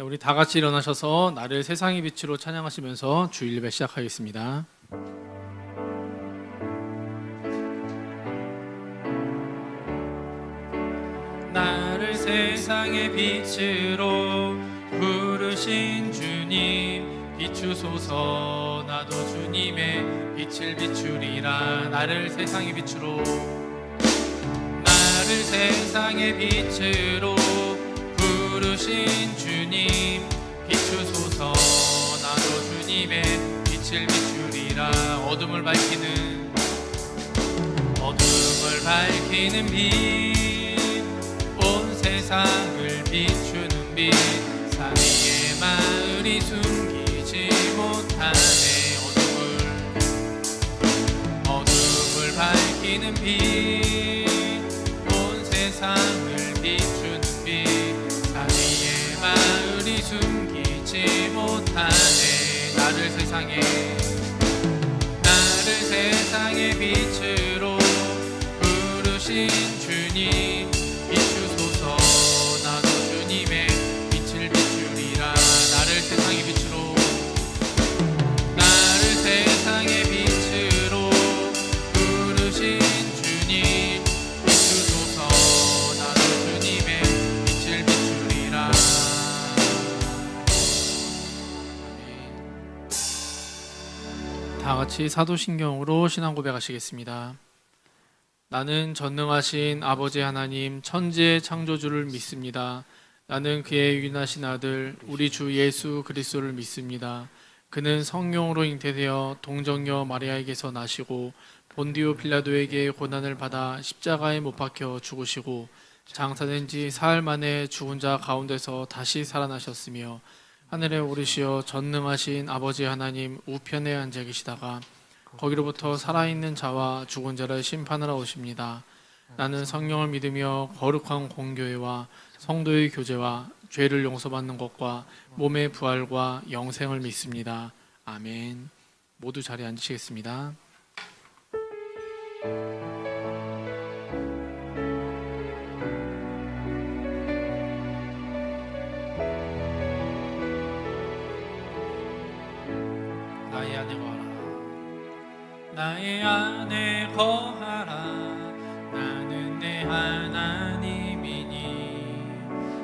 우리 다 같이 일어나셔서 나를 세상의 빛으로 찬양하시면서 주일 예배 시작하겠습니다. 나를 세상의 빛으로 부르신 주님, 비추소서. 나도 주님의 빛을 비추리라. 나를 세상의 빛으로, 나를 세상의 빛으로 부르신 주님, 비추소서. 나도 주님의 빛을 비추리라. 어둠을 밝히는 빛, 온 세상을 비추는 빛, 사위의 마을이 숨기지 못하네. 어둠을 밝히는 빛, 온 세상을 비추는 빛, 사위의 마을이 숨기지 못하네. 나를 세상의 빛으로 부르신 주님, 비추소서. 나도 주님의 빛을 비추리라. 나를 세상의 빛으로, 나를 세상의 빛으로 부르신 주님, 비추소서. 나도 주님의 빛을 비추리라. 다 같이 사도신경으로 신앙 고백하시겠습니다. 나는 전능하신 아버지 하나님, 천지의 창조주를 믿습니다. 나는 그의 유일하신 아들 우리 주 예수 그리스도를 믿습니다. 그는 성령으로 잉태되어 동정녀 마리아에게서 나시고 본디오 빌라도에게 고난을 받아 십자가에 못 박혀 죽으시고 장사된 지 사흘 만에 죽은 자 가운데서 다시 살아나셨으며 하늘에 오르시어 전능하신 아버지 하나님 우편에 앉아 계시다가 거기로부터 살아있는 자와 죽은 자를 심판하러 오십니다. 나는 성령을 믿으며 거룩한 공교회와 성도의 교제와 죄를 용서받는 것과 몸의 부활과 영생을 믿습니다. 아멘. 모두 자리에 앉으시겠습니다. 나의 안에 거하라. 나는 내 하나님이니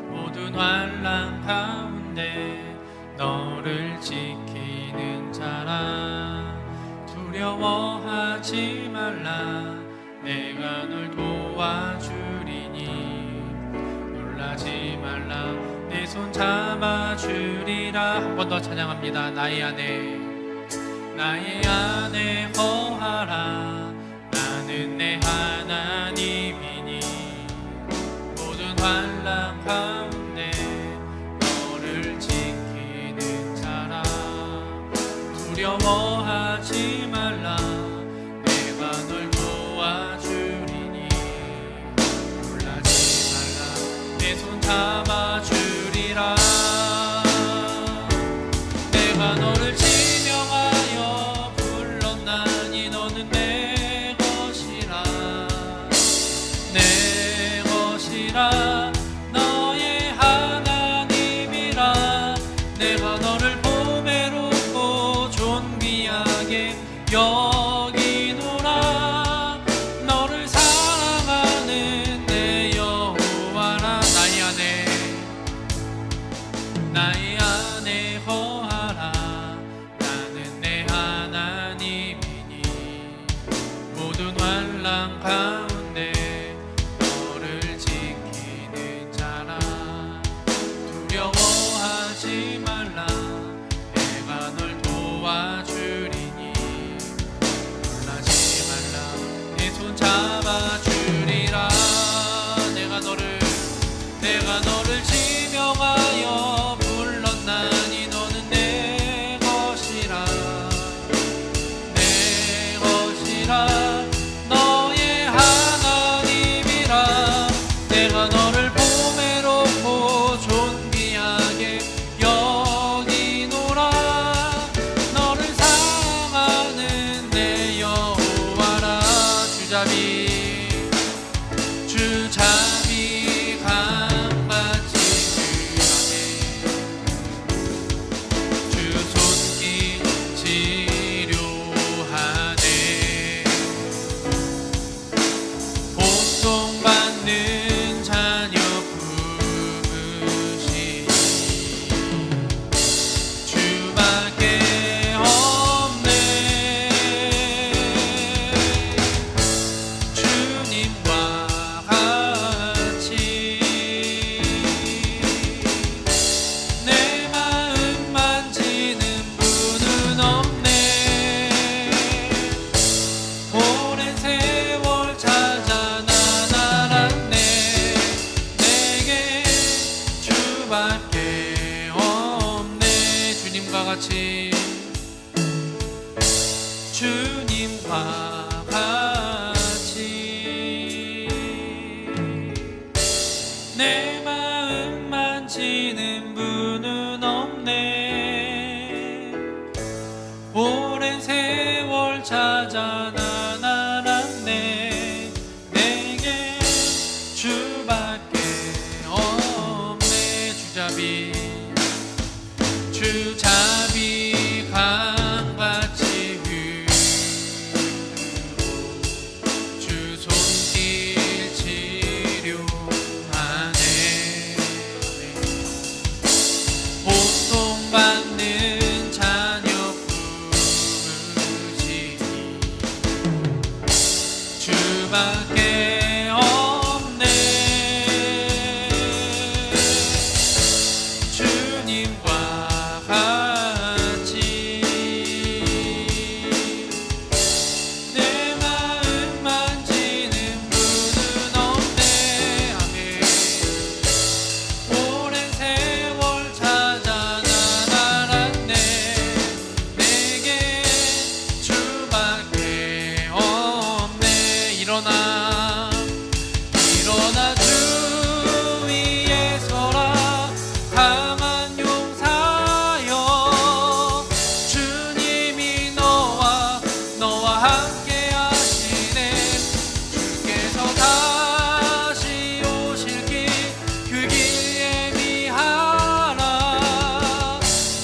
모든 환난 가운데 너를 지키는 자라. 두려워하지 말라. 내가 널 도와주리니 놀라지 말라. 내 손 잡아주리라. 한 번 더 찬양합니다. 나의 안에 거하라. 나는 내 하나님이니 모든 환난 가운데 너를 지키는 자라. 두려워하지 말라. 내가 널 도와주리니 놀라지 말라. 내 손 잡아주리라. 내가 너를 지명하여 불렀나니 너는 내 것이라. 내 것이라. 너의 하나님이라. 내가 너를 보배롭고 존귀하게 여기노라. 너를 사랑하는 내 여호와라. 나의 안에 거하라. 나는 내 하나님이니 모든 환난 가운데 너를 지키는 자라. 두려워하지 말라. 내가 널 도와주리니 놀라지 말라. 내 손 잡아주리라. 내가 너를 지명하여 불러 같이 주님과 같이 내 마음 만지는 분은 없네. 오랜 세월 찾아 난 알았네. 내게 주밖에 없네. 주잡이 강같이 흐르고 주 손길 치료하네. 고통받는 자녀 부르시니 주밖에 없네. 주님과 같이 내 마음 만지는 분은 없네. 아멘. 오랜 세월 찾아 난 알았네. 내게 주밖에 없네. 일어나 주 위에 서라. 강한 용사여 주님이 너와 함께 하시네. 주께서 다시 오실 길 그 길 예비하라.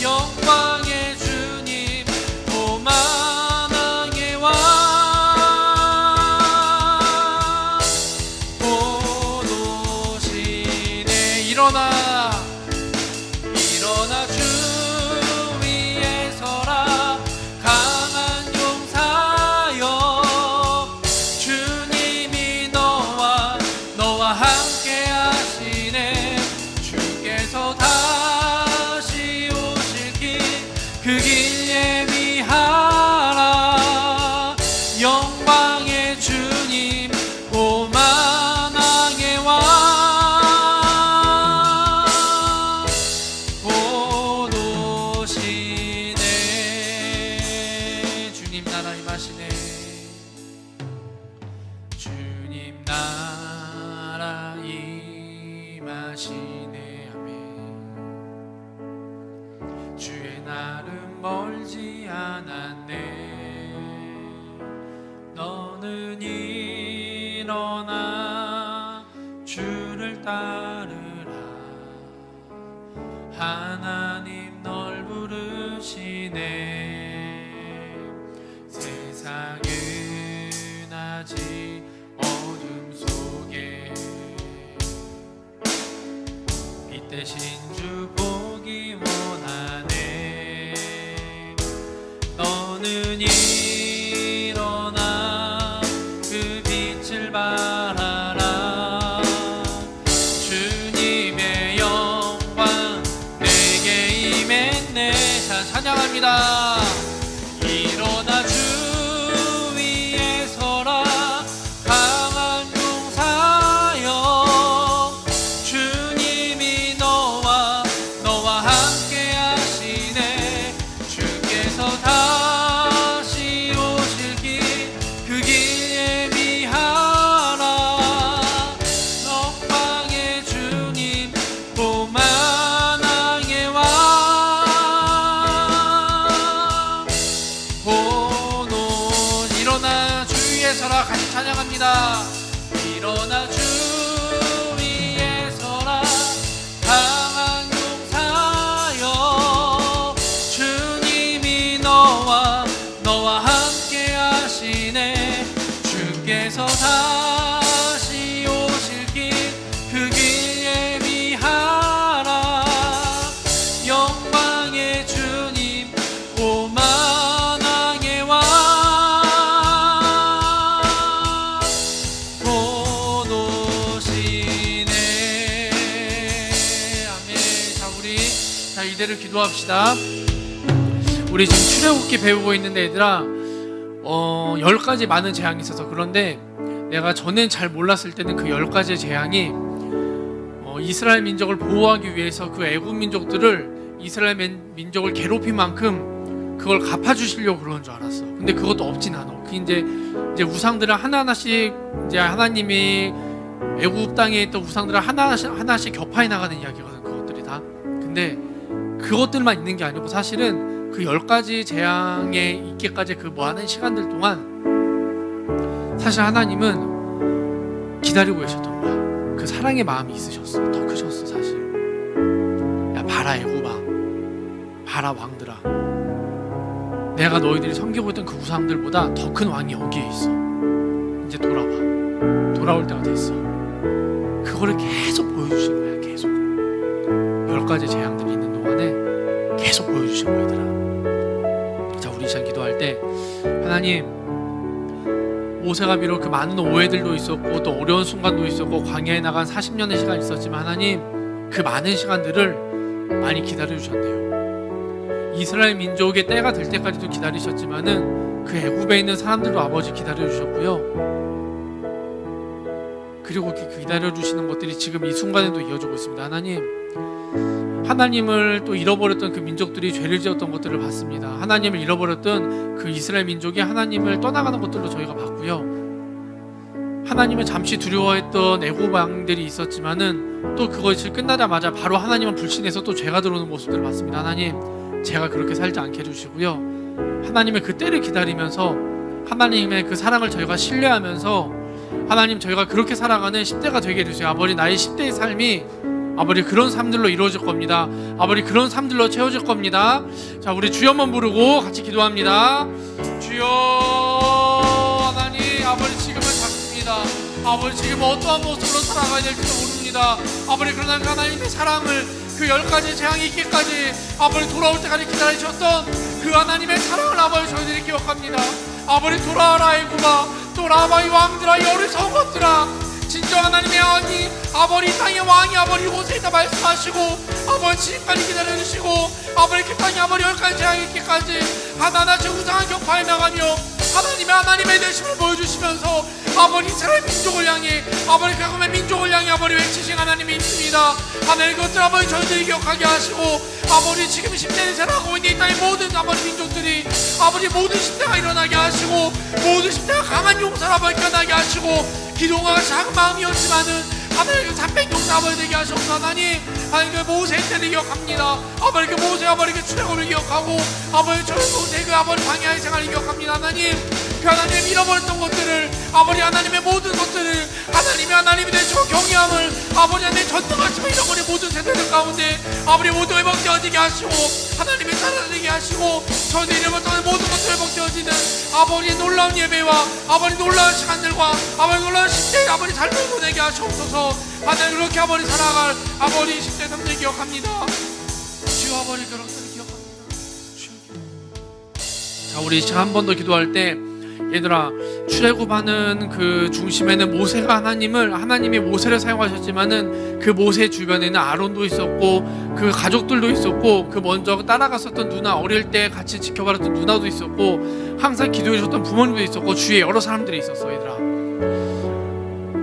영광의 주님 오만하게 와. 곧 오시네. 일어나 주 위에 서라. 강한 용사여 주님이 너와 함께 하시네. 주께서 다시 오실 길 그 길 예비하라. 영광의 주님 오만하게 와. 곧 오시네. 주님 나라 임하시네. 주님 나라 임하시네. 아멘. 주의 날은 멀지 않았네. 너는 일어나 주를 따르라. 하나님 널 부르시네. 세상은 아직 어둠 속에 빛 대신 주 보기 원하네. 너는 일어나 그 빛을 바라라. 주님의 영광 내게 임했네. 자, 찬양합니다. 일어나 주 위에 서라. 강한 용사여 주님이 너와 함께 하시네. 주께서 다시 오실 길 그 길 예비하라. 영광의 주님 오만하게 와. 일어나 주 위에 서라. 같이 찬양합니다. 일어나 주 위에 서라. 강한 용사여 주님이 너와 함께 하시네. 주께서 다시 오실 길 그 길 예비하라. 영광의 주님 오만하게 와. 곧 오시네. 아멘. 자, 우리 이대로 기도합시다. 우리 지금 출애굽기 배우고 있는데 얘들아 10가지 많은 재앙이 있어서 그런데 내가 전엔 잘 몰랐을 때는 그 10가지의 재앙이 이스라엘 민족을 보호하기 위해서 그 애굽 민족들을 이스라엘 민족을 괴롭힌 만큼 그걸 갚아주시려고 그러는 줄 알았어. 근데 그것도 없진 않아. 그 이제 우상들을 하나하나씩 이제 하나님이 애굽 땅에 있던 우상들을 하나하나씩 격파해 나가는 이야기거든. 그것들이 다. 근데 그것들만 있는 게 아니고 사실은 그 10가지 재앙에 있기까지 그 많은 시간들 동안 사실 하나님은 기다리고 계셨던 거야. 그 사랑의 마음이 있으셨어. 더 크셨어 사실. 야 봐라 애굽아, 봐라 왕들아, 내가 너희들이 섬기고 있던 그 우상들보다 더 큰 왕이 여기에 있어. 이제 돌아와. 돌아올 때가 됐어. 그거를 계속 보여주신 거야. 계속 10가지 재앙들이 있는 동안에 계속 보여주신 거야 얘들아. 자, 우리 이 시간 기도할 때 하나님, 모세가 비록 그 많은 오해들도 있었고 또 어려운 순간도 있었고 광야에 나간 40년의 시간이 있었지만 하나님, 그 많은 시간들을 많이 기다려주셨네요. 이스라엘 민족의 때가 될 때까지도 기다리셨지만은 그 애굽에 있는 사람들도 아버지 기다려주셨고요. 그리고 그 기다려주시는 것들이 지금 이 순간에도 이어지고 있습니다. 하나님, 하나님을 또 잃어버렸던 그 민족들이 죄를 지었던 것들을 봤습니다. 하나님을 잃어버렸던 그 이스라엘 민족이 하나님을 떠나가는 것들로 저희가 봤고요. 하나님을 잠시 두려워했던 애굽 왕들이 있었지만은 또 그것이 끝나자마자 바로 하나님을 불신해서 또 죄가 들어오는 모습들을 봤습니다. 하나님, 제가 그렇게 살지 않게 해주시고요. 하나님의 그 때를 기다리면서 하나님의 그 사랑을 저희가 신뢰하면서 하나님, 저희가 그렇게 살아가는 10대가 되게 해주세요. 아버지, 나의 10대의 삶이 아버지 그런 삶들로 이루어질 겁니다. 아버지 그런 삶들로 채워질 겁니다. 자, 우리 주여만 부르고 같이 기도합니다. 주여 하나님, 아버지 지금은 작습니다. 아버지 지금 어떠한 모습으로 살아가야 될지도 모릅니다. 아버지 그러나 하나님의 사랑을 그 10가지 재앙이 있기까지 아버지 돌아올 때까지 기다리셨던 그 하나님의 사랑을 아버지 저희들이 기억합니다. 아버지 돌아와라 애굽아, 돌아와 이 왕들아, 이 어리석은 것들아, 진정 하나님의 왕이 아버지 땅의 왕이 아버지 곳에 있다 말씀하시고 아버지 지금까지 기다려주시고 아버지 그 땅이 아버지 10가지 재앙이 있기까지 하나하나씩 우상한 격파해 나가며 하나님의 되심을 보여주시면서 아버지 이스라엘 민족을 향해 아버지 그의 민족을 향해 아버지 외치신 하나님이 있습니다. 하나님, 그것들 아버지 저희들이 기억하게 하시고 아버지 지금 10대를 살아가고 있는 이 땅의 모든 아버지 민족들이 아버지 모든 10대가 일어나게 하시고 모든 10대가 강한 용사를 아버지 일어나게 하시고 기도가 작은 마음이었지만은 하나님 그 300용사 아버지 되게 하셔서 하나님 그 모세의 때를 기억합니다. 아버지 그 모세 아버지 그 출애굽을 기억하고 아버지 저 모세 그 아버지 광야의 생활을 기억합니다. 하나님, 그 하나님 잃어버렸던 것들을 아버지 하나님의 모든 것들을 하나님이 되시고 경외함을 아버지 하나님 전능하시고 잃어버린 모든 세대들 가운데 아버지 모두 회복되어지게 하시고 하나님의 살아나게 하시고 저희들 잃어버렸던 모든 것들 회복되어지는 아버지의 놀라운 예배와 아버지 놀라운 시간들과 아버지 놀라운 10대의 아버지 삶을 보내게 하시옵소서. 하나님, 그렇게 아버지 살아갈 아버지 10대 3대 기억합니다. 주여 아버지 그런 것들을 기억합니다. 자, 우리 한 번 더 기도할 때 얘들아, 출애굽하는 그 중심에는 모세가 하나님이 모세를 사용하셨지만은 그 모세 주변에는 아론도 있었고 그 가족들도 있었고 그 먼저 따라갔었던 누나, 어릴 때 같이 지켜봐줬던 누나도 있었고 항상 기도해줬던 부모님도 있었고 주위에 여러 사람들이 있었어. 얘들아,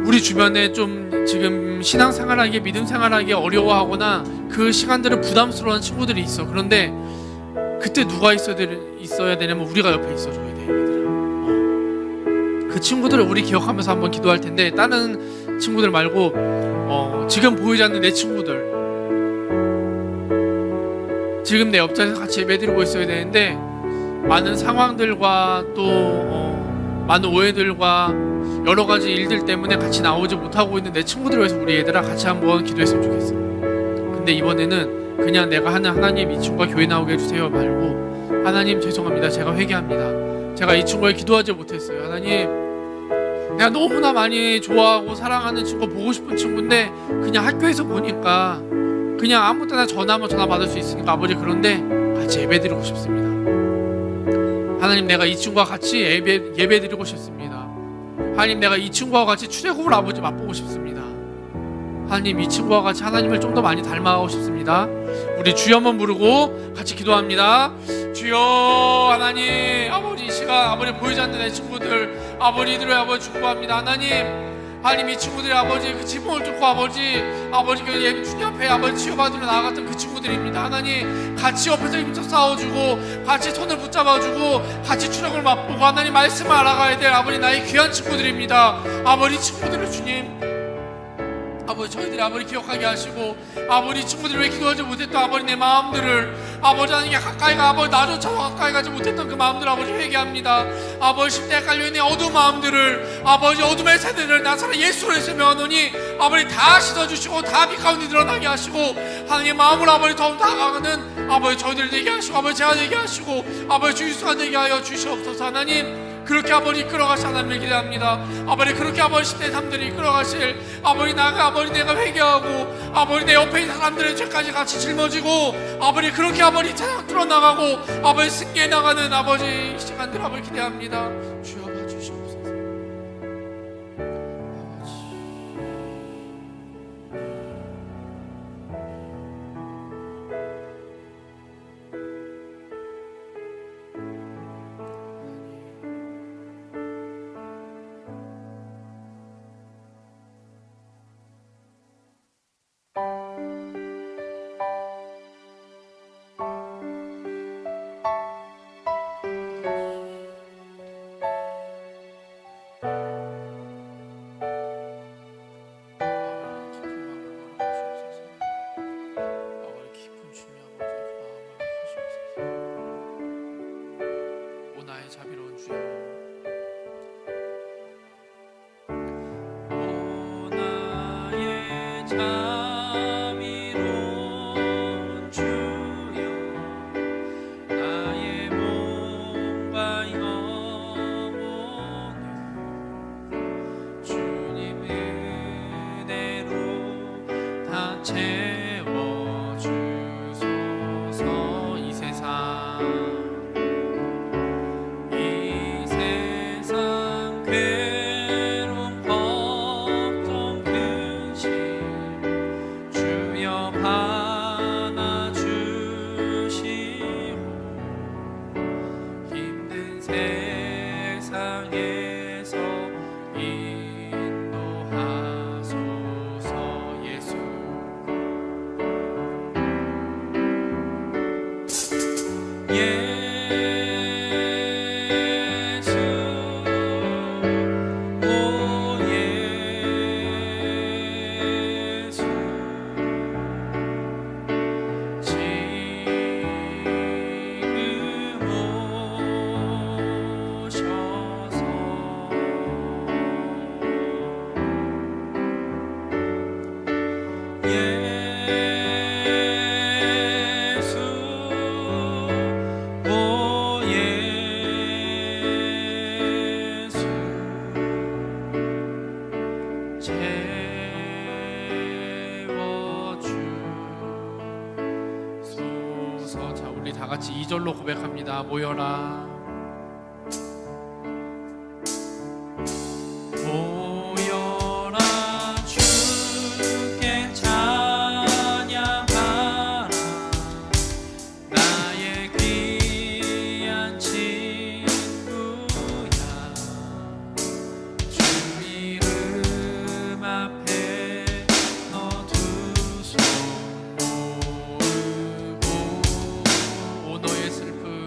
우리 주변에 좀 지금 신앙생활하기 믿음 생활하기 어려워하거나 그 시간들을 부담스러워하는 친구들이 있어. 그런데 그때 누가 있어야 되냐면 우리가 옆에 있어줘야 돼. 얘들아, 그 친구들을 우리 기억하면서 한번 기도할 텐데 다른 친구들 말고 지금 보이지 않는 내 친구들, 지금 내 옆자리에서 같이 예배드리고 있어야 되는데 많은 상황들과 또 많은 오해들과 여러 가지 일들 때문에 같이 나오지 못하고 있는 내 친구들을 위해서 우리 얘들아 같이 한번 기도했으면 좋겠어. 근데 이번에는 그냥 내가 하는 하나님 이 친구가 교회 나오게 해주세요 말고 하나님 죄송합니다, 제가 회개합니다, 제가 이 친구에 기도하지 못했어요. 하나님, 내가 너무나 많이 좋아하고 사랑하는 친구, 보고 싶은 친구인데 그냥 학교에서 보니까 그냥 아무 때나 전화하면 전화 받을 수 있으니까 아버지 그런데 같이 예배드리고 싶습니다. 하나님, 내가 이 친구와 같이 예배드리고 싶습니다. 하나님, 내가 이 친구와 같이 출애굽을 아버지 맛보고 싶습니다. 하나님, 이 친구와 같이 하나님을 좀 더 많이 닮아가고 싶습니다. 우리 주여 한번 부르고 같이 기도합니다. 주여 하나님, 아버지 이 시간 아버지 보이지 않는 내 친구들 아버지들을 아버지 축복합니다. 하나님, 하나님, 이 친구들이 아버지 그 지붕을 뚫고 아버지 그 주님 앞에 아버지 치유받으러 나아갔던 그 친구들입니다. 하나님, 같이 옆에서 힘써 싸워주고 같이 손을 붙잡아주고 같이 추력을 맛보고 하나님 말씀을 알아가야 될 아버지 나의 귀한 친구들입니다. 아버지 친구들을 주님 아버지 저희들이 아버지 기억하게 하시고 아버지 친구들이 왜 기도하지 못했던 아버지 내 마음들을 아버지 하나님께 가까이 가 아버지 나조차도 가까이 가지 못했던 그 마음들 아버지 회개합니다. 아버지 십대에 깔려있는 어두운 마음들을 아버지 어둠의 세대를 나사렛 예수로 해서 명하노니 아버지 다 씻어주시고 다 빛 가운데 드러나게 하시고 하나님의 마음을 아버지 더욱 다가가는 아버지 저희들 되게 하시고 아버지 제가 되게 하시고 아버지 주 예수가 되게 하여 주시옵소서. 하나님 그렇게 아버지 이끌어가실 하나님을 기대합니다. 아버지 그렇게 아버지 10대 3들이 이끌어가실 아버지 나가 아버지 내가 회개하고 아버지 내 옆에 있는 사람들의 죄까지 같이 짊어지고 아버지 그렇게 아버지 세상 뚫어나가고 아버지 승리해 나가는 아버지 시간들 아버지 기대합니다. 주여 봐주시옵소서. 자비로운 주여, 오 나의 자비로운 주여, 나의 몸과 영혼을 주님 은혜로 다 채워주소서. 이 세상 괴로움 걱정 근심 주여 안아주시고 힘든 세상에서 인도하소서. 예수 채워주소서. 자, 우리 다 같이 2절로 고백합니다. 모여라 모여라 주께 찬양하라 나의 귀한 친구야 주 이름 앞에 너 두 손 모으고 오 너의 슬픔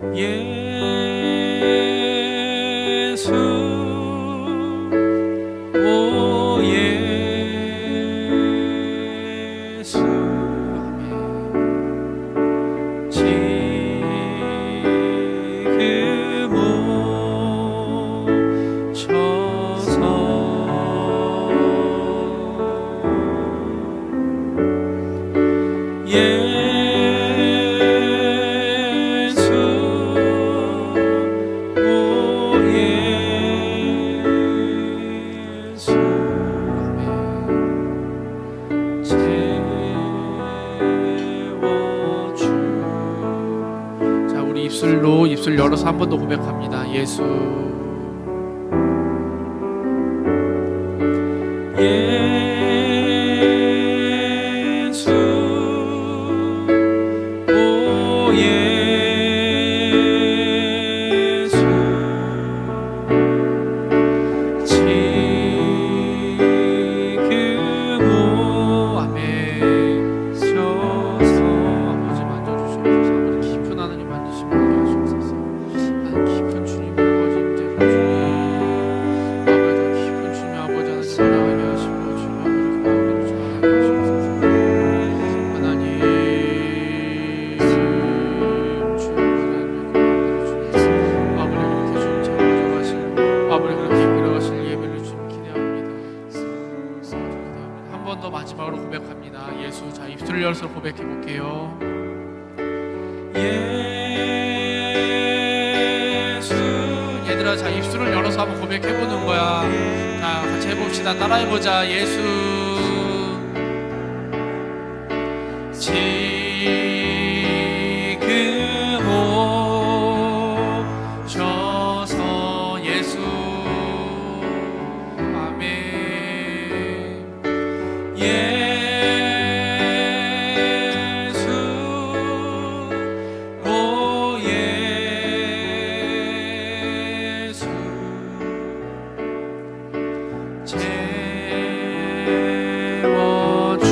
예수 오 예수 아멘. 지금 오셔서 입술 열어서 한 번 더 고백합니다. 예수 예수 오 예수 지금 오 아멘. 셔서 아버지 만져주시옵소서. 아버지 깊은 하나님 만지시면 하시옵소서. 하나님 깊은 주님 아버지 임재로 주님 아버지 더 깊은 주님 아버지 하나님 사랑하게 하시고 주님 아버지 그 마음대로 전하게 하시옵소서. 하나님 주님 아버지 그렇게 주님 잡아가실 아버지 그렇게 이끌어가실 예배를 주님 기대합니다. 한 번 더 마지막으로 고백합니다. 예수. 자, 입술을 열어서 고백해 볼게요. 예수. 얘들아, 자, 입술을 열어서 한번 고백해 보는 거야. 자, 같이 해봅시다. 따라해 보자. 예수 지금 오셔서 예수 아멘. 예수 오 예수 채워주.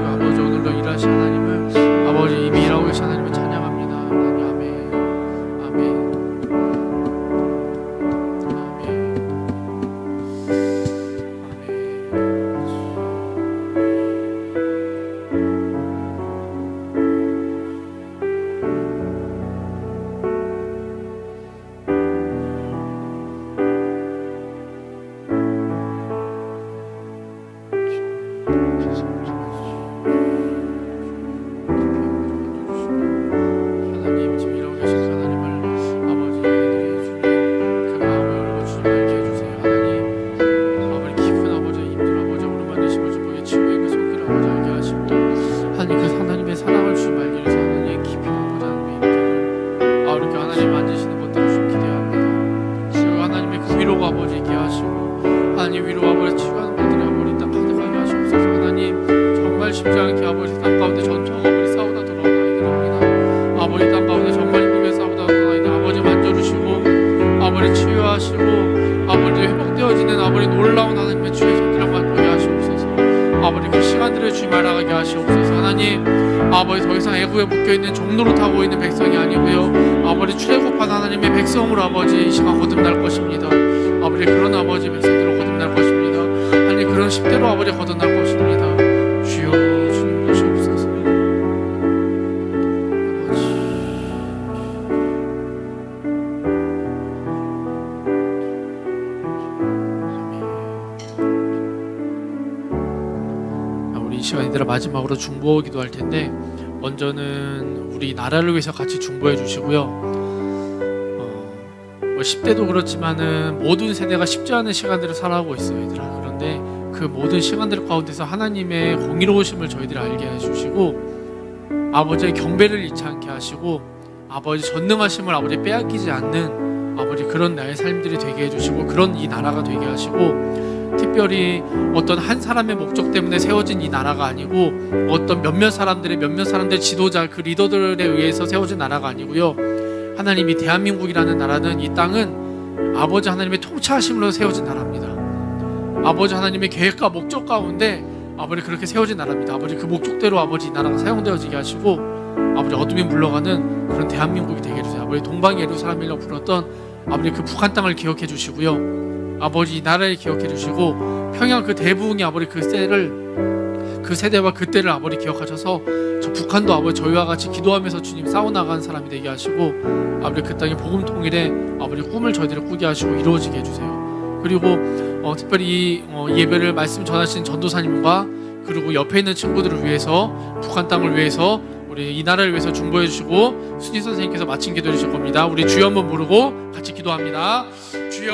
아버지 오늘도 일하신 하나님을 아버지 이미 일하고 계신 하나님을 찬양합니다. 하나님 아멘 아멘 하나님 지금 일하고 계신 하나님을 아버지 주님 그 마음을 열고 주님 알게 해주세요. 하나님 아버지 깊은 아버지 힘들 아버지 오르만 되심을 주보게 치유의 그 손길 아버지 알게 하시고 하나님 그 하나님의 사랑을 주님 알게 해서 하나님의 깊은 아버지 하나님의 힘들을 이렇게 하나님 만지시는 것들을 좀 기대합니다. 지금 하나님의 그 위로가 아버지 있게 하시고 하나님 위로 아버지 치유하는 것들이 아버지 딱 가득하게 하시옵소서. 하나님 정말 쉽지 않게 아버지 땅 가운데 전투하고 아버지 싸우다 들어온 아이들입니다. 아버지 땅 가운데 정말 힘들게 싸우다 들어온 아이들 아버지 만져주시고 아버지 치유하시고 아버지 회복되어지는 아버지 놀라운 하나님의 주의 손길 한번 보게 하시옵소서. 아버지 그 시간들을 주님 알아가게 하시옵소서. 하나님 아버지 더 이상 애굽에 묶여있는 종로로 타고 있는 백성이 아니고요 아버지 출애굽한 하나님의 백성으로 아버지 이 시간 거듭날 것입니다. 아버지 그런 아버지 백성들로 거듭날 것입니다. 하나님 그런 10대로 아버지 거듭날 것입니다. 주여 주님 보시옵소서. 우리 이 시간 얘들아 마지막으로 중보 기도할 텐데 먼저는 우리 나라를 위해서 같이 중보해 주시고요. 10대도 그렇지만은 모든 세대가 쉽지 않은 시간들을 살아가고 있어요, 얘들아. 그런데 그 모든 시간들 가운데서 하나님의 공의로우심을 저희들이 알게 해주시고 아버지의 경배를 잃지 않게 하시고 아버지 전능하심을 아버지 빼앗기지 않는 아버지 그런 나의 삶들이 되게 해주시고 그런 이 나라가 되게 하시고 특별히 어떤 한 사람의 목적 때문에 세워진 이 나라가 아니고 어떤 몇몇 사람들의 지도자 그 리더들에 의해서 세워진 나라가 아니고요 하나님이 대한민국이라는 나라는 이 땅은 아버지 하나님의 통치하심으로 세워진 나라입니다. 아버지 하나님의 계획과 목적 가운데 아버지 그렇게 세워진 나라입니다. 아버지 그 목적대로 아버지 이 나라가 사용되어지게 하시고 아버지 어둠이 물러가는 그런 대한민국이 되게 해주세요. 아버지 동방의 예루살렘이라고 불렀던 아버지 그 북한 땅을 기억해 주시고요. 아버지 나라를 기억해 주시고 평양 그 대부흥의 아버지 그 세대와 그때를 아버지 기억하셔서 저 북한도 아버지 저희와 같이 기도하면서 주님 싸워나가는 사람이 되게 하시고 아버지 그 땅의 복음 통일에 아버지 꿈을 저희들을 꾸게 하시고 이루어지게 해주세요. 그리고 특별히 이 예배를 말씀 전하신 전도사님과 그리고 옆에 있는 친구들을 위해서 북한 땅을 위해서 우리 이 나라를 위해서 중보해 주시고 순희 선생님께서 마친 기도해 주실 겁니다. 우리 주여 한번 부르고 같이 기도합니다. 주여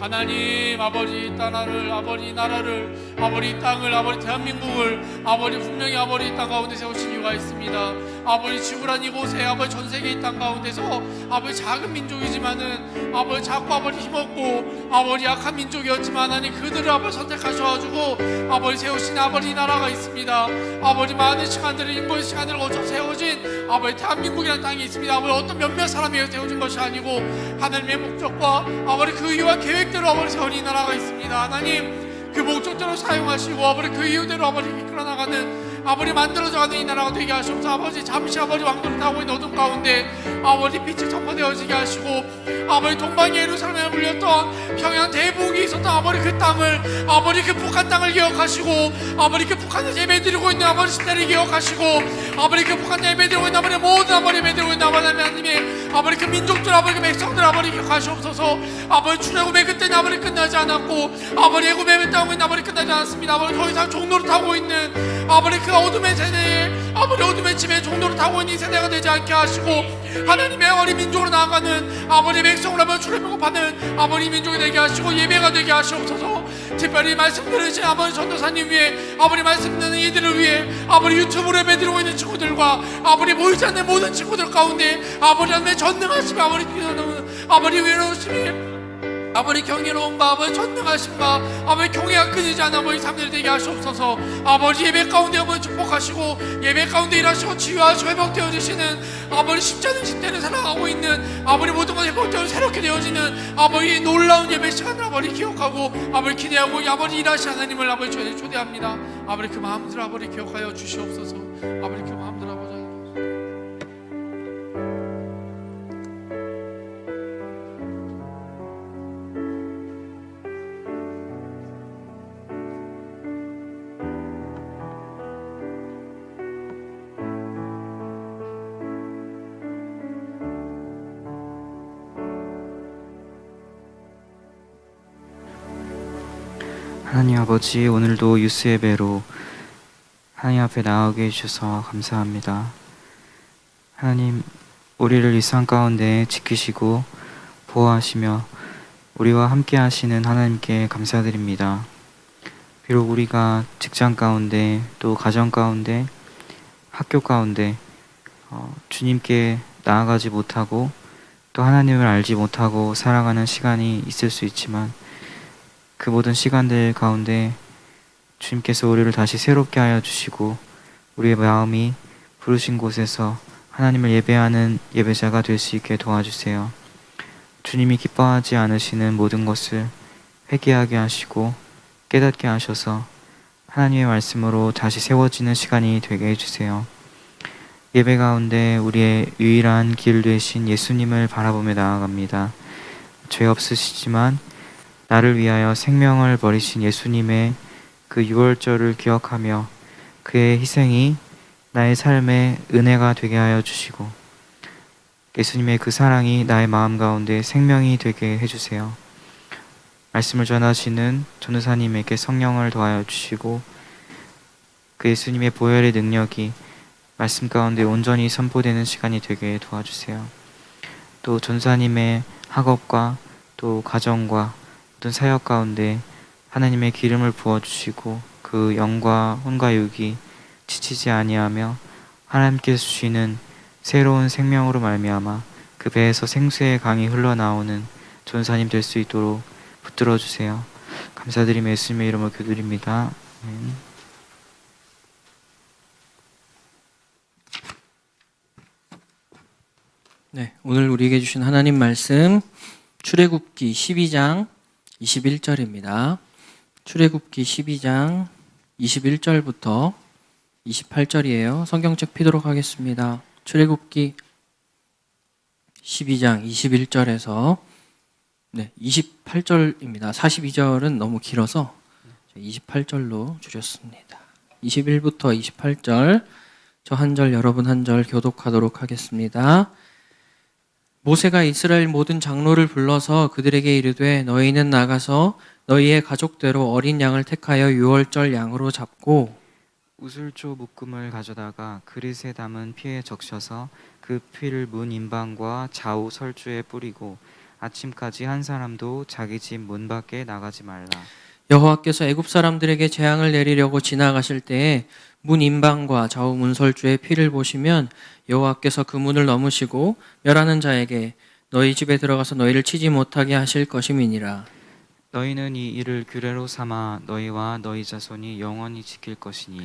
하나님 아버지 나라를 아버지 나라를 아버지 땅을 아버지 대한민국을 아버지 분명히 아버지 땅 가운데 세우신 이유가 있습니다. 아버지 지구란 이곳에 아버지 전 세계 이 땅 가운데서 아버지 작은 민족이지만은 아버지 작고 아버지 힘없고 아버지 약한 민족이었지만 하나님 그들을 아버지 선택하셔가지고 아버지 세우신 아버지 나라가 있습니다. 아버지 많은 시간들을 인고의 시간을 거쳐 세워진 아버지 대한민국이라는 땅이 있습니다. 아버지 어떤 몇몇 사람이 세워진 것이 아니고 하나님의 목적과 아버지 그 이유와 계획대로 아버지 세운 이 나라가 있습니다. 하나님 그 목적대로 사용하시고 아버지 그 이유대로 아버지 이끌어 나가는 아버지 만들어져가는 이 나라가 되게 하시옵소서. 아버지 잠시 아버지 왕도를 타고 있는 어둠 가운데 아버지 빛이 선포되어지게 하시고 아버지 동방의 예루살렘에 불렸던 평양 대북이 있었던 아버지 그 땅을 아버지 그 북한 땅을 기억하시고 아버지 그 북한에서 예배드리고 있는 아버지 시대를 기억하시고 아버지 그 북한 땅에 예배드리고 있는 아버지 모든 아버지 예배드리고 있는 아버지 하나님의 아버지 그 민족들 아버지 그 백성들 아버지 기억하시옵소서. 아버지 출애굽의 그때는 아버지 끝나지 않았고 아버지 애굽의 땅은 아버지 끝나지 않았습니다. 아버지 더 이상 종로를 타고 있는 아버지 그 어둠의 세대에 아버지 어둠의 집에 종로를 타고 있는 이 세대가 되지 않게 하시고 하나님의 어린 민족으로 나아가는 아버지 백성을 한번 출애굽하는 아버지 민족이 되게 하시고 예배가 되게 하시옵소서. 특별히 말씀 들으신 아버지 전도사님 위해 아버지 말씀 듣는 이들을 위해 아버지 유튜브로 예배드리고 있는 친구들과 아버지 모이지 않는 모든 친구들 가운데 아버지 하나님의 전능하심과 아버지 외로우심이 아버지 경이로움과 아버지 전능하심과 아버지 경외가 끊이지 않아 아버지 삶들이 되게 하시옵소서. 아버지 예배 가운데 아버지 축복하시고 예배 가운데 일하시고 치유하시고 회복되어 주시는 아버지 십자는 시대를 살아가고 있는 아버지 모든 것이 회복되어 새롭게 되어지는 아버지 놀라운 예배 시간을 아버지 기억하고 아버지 기대하고 아버지 일하시 하나님을 아버지 초대합니다. 아버지 그 마음들 아버지 기억하여 주시옵소서. 아버지 그 마음들 아버지 하나님 아버지, 오늘도 유스 예배로 하나님 앞에 나오게 해주셔서 감사합니다. 하나님, 우리를 이 삶 가운데 지키시고 보호하시며 우리와 함께 하시는 하나님께 감사드립니다. 비록 우리가 직장 가운데 또 가정 가운데 학교 가운데 주님께 나아가지 못하고 또 하나님을 알지 못하고 살아가는 시간이 있을 수 있지만 그 모든 시간들 가운데 주님께서 우리를 다시 새롭게 하여 주시고 우리의 마음이 부르신 곳에서 하나님을 예배하는 예배자가 될 수 있게 도와주세요. 주님이 기뻐하지 않으시는 모든 것을 회개하게 하시고 깨닫게 하셔서 하나님의 말씀으로 다시 세워지는 시간이 되게 해주세요. 예배 가운데 우리의 유일한 길 되신 예수님을 바라보며 나아갑니다. 죄 없으시지만 나를 위하여 생명을 버리신 예수님의 그 유월절을 기억하며 그의 희생이 나의 삶에 은혜가 되게 하여 주시고 예수님의 그 사랑이 나의 마음 가운데 생명이 되게 해주세요. 말씀을 전하시는 전도사님에게 성령을 더하여 주시고 그 예수님의 보혈의 능력이 말씀 가운데 온전히 선포되는 시간이 되게 도와주세요. 또 전사님의 학업과 또 가정과 모든 사역 가운데 하나님의 기름을 부어주시고 그 영과 혼과 육이 지치지 아니하며 하나님께서 주시는 새로운 생명으로 말미암아 그 배에서 생수의 강이 흘러나오는 전사님 될 수 있도록 붙들어 주세요. 감사드리며 예수님의 이름으로 기도드립니다. 아멘. 네, 오늘 우리에게 주신 하나님 말씀 출애굽기 12장 21절입니다. 출애굽기 12장 21절부터 28절이에요. 성경책 피도록 하겠습니다. 출애굽기 12장 21절에서 28절입니다. 42절은 너무 길어서 28절로 줄였습니다. 21부터 28절 저 한 절 여러분 한 절 교독하도록 하겠습니다. 모세가 이스라엘 모든 장로를 불러서 그들에게 이르되 너희는 나가서 너희의 가족대로 어린 양을 택하여 유월절 양으로 잡고 우슬조 묶음을 가져다가 그릇에 담은 피에 적셔서 그 피를 문 인방과 좌우 설주에 뿌리고 아침까지 한 사람도 자기 집 문 밖에 나가지 말라. 여호와께서 애굽 사람들에게 재앙을 내리려고 지나가실 때에 문 인방과 좌우 문설주의 피를 보시면 여호와께서 그 문을 넘으시고 멸하는 자에게 너희 집에 들어가서 너희를 치지 못하게 하실 것임이니라. 너희는 이 일을 규례로 삼아 너희와 너희 자손이 영원히 지킬 것이니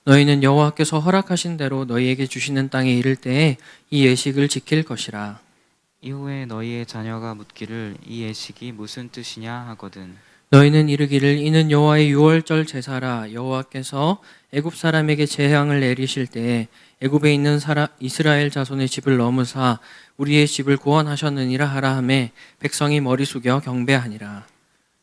너희는 여호와께서 허락하신 대로 너희에게 주시는 땅에 이를 때에 이 예식을 지킬 것이라. 이후에 너희의 자녀가 묻기를 이 예식이 무슨 뜻이냐 하거든. 너희는 이르기를 이는 여호와의 유월절 제사라. 여호와께서 애굽 사람에게 재앙을 내리실 때에 애굽에 있는 이스라엘 자손의 집을 넘으사 우리의 집을 구원하셨느니라 하라 하매 백성이 머리 숙여 경배하니라.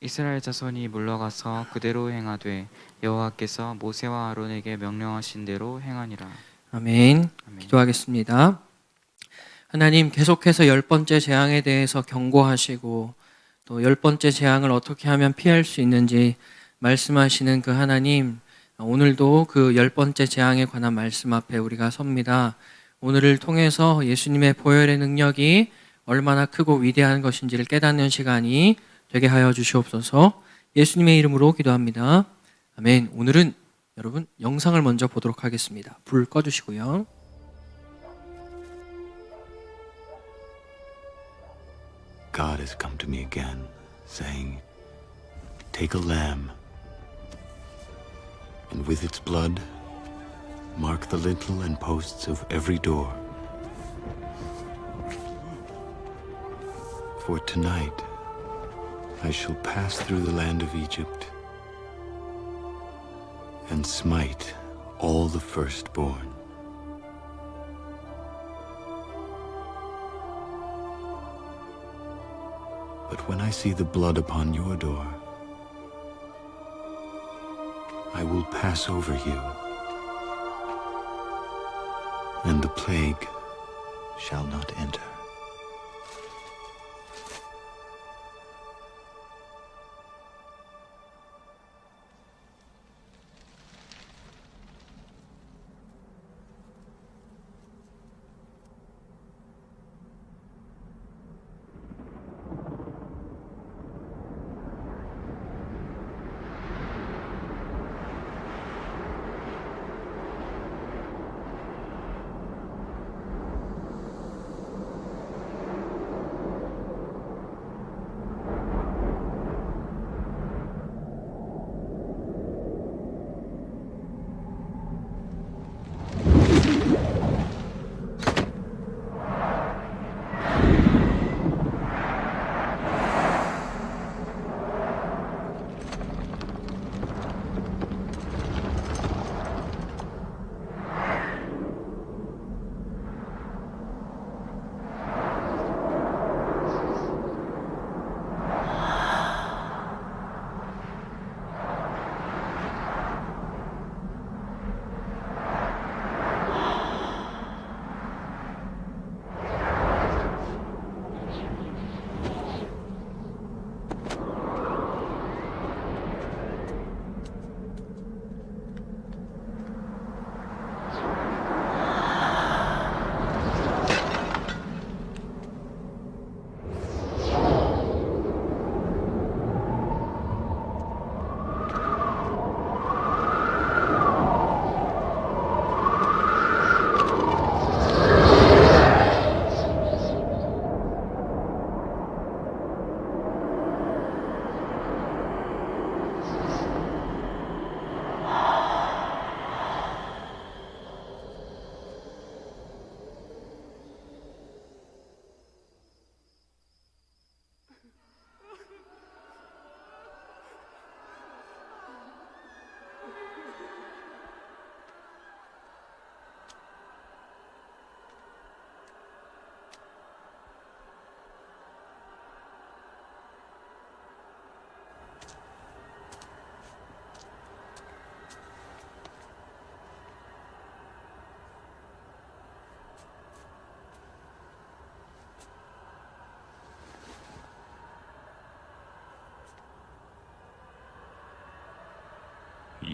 이스라엘 자손이 물러가서 그대로 행하되 여호와께서 모세와 아론에게 명령하신 대로 행하니라. 아멘. 아멘. 기도하겠습니다. 하나님, 계속해서 10번째 재앙에 대해서 경고하시고 또 10번째 재앙을 어떻게 하면 피할 수 있는지 말씀하시는 그 하나님, 오늘도 그 10번째 재앙에 관한 말씀 앞에 우리가 섭니다. 오늘을 통해서 예수님의 보혈의 능력이 얼마나 크고 위대한 것인지를 깨닫는 시간이 되게 하여 주시옵소서. 예수님의 이름으로 기도합니다. 아멘. 오늘은 여러분 영상을 먼저 보도록 하겠습니다. 불 꺼주시고요. God has come to me again, saying, take a lamb, and with its blood, mark the lintel and posts of every door. For tonight, I shall pass through the land of Egypt and smite all the firstborn. But when I see the blood upon your door, I will pass over you, and the plague shall not enter.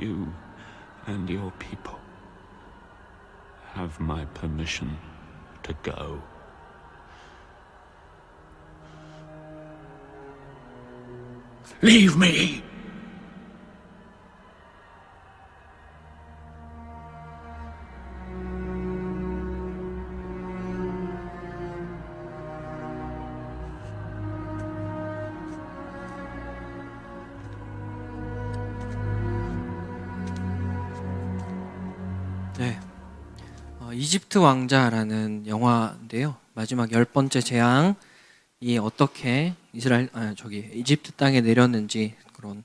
You and your people have my permission to go. Leave me! 네, 이집트 왕자라는 영화인데요. 마지막 10번째 재앙이 어떻게 이집트 땅에 내렸는지 그런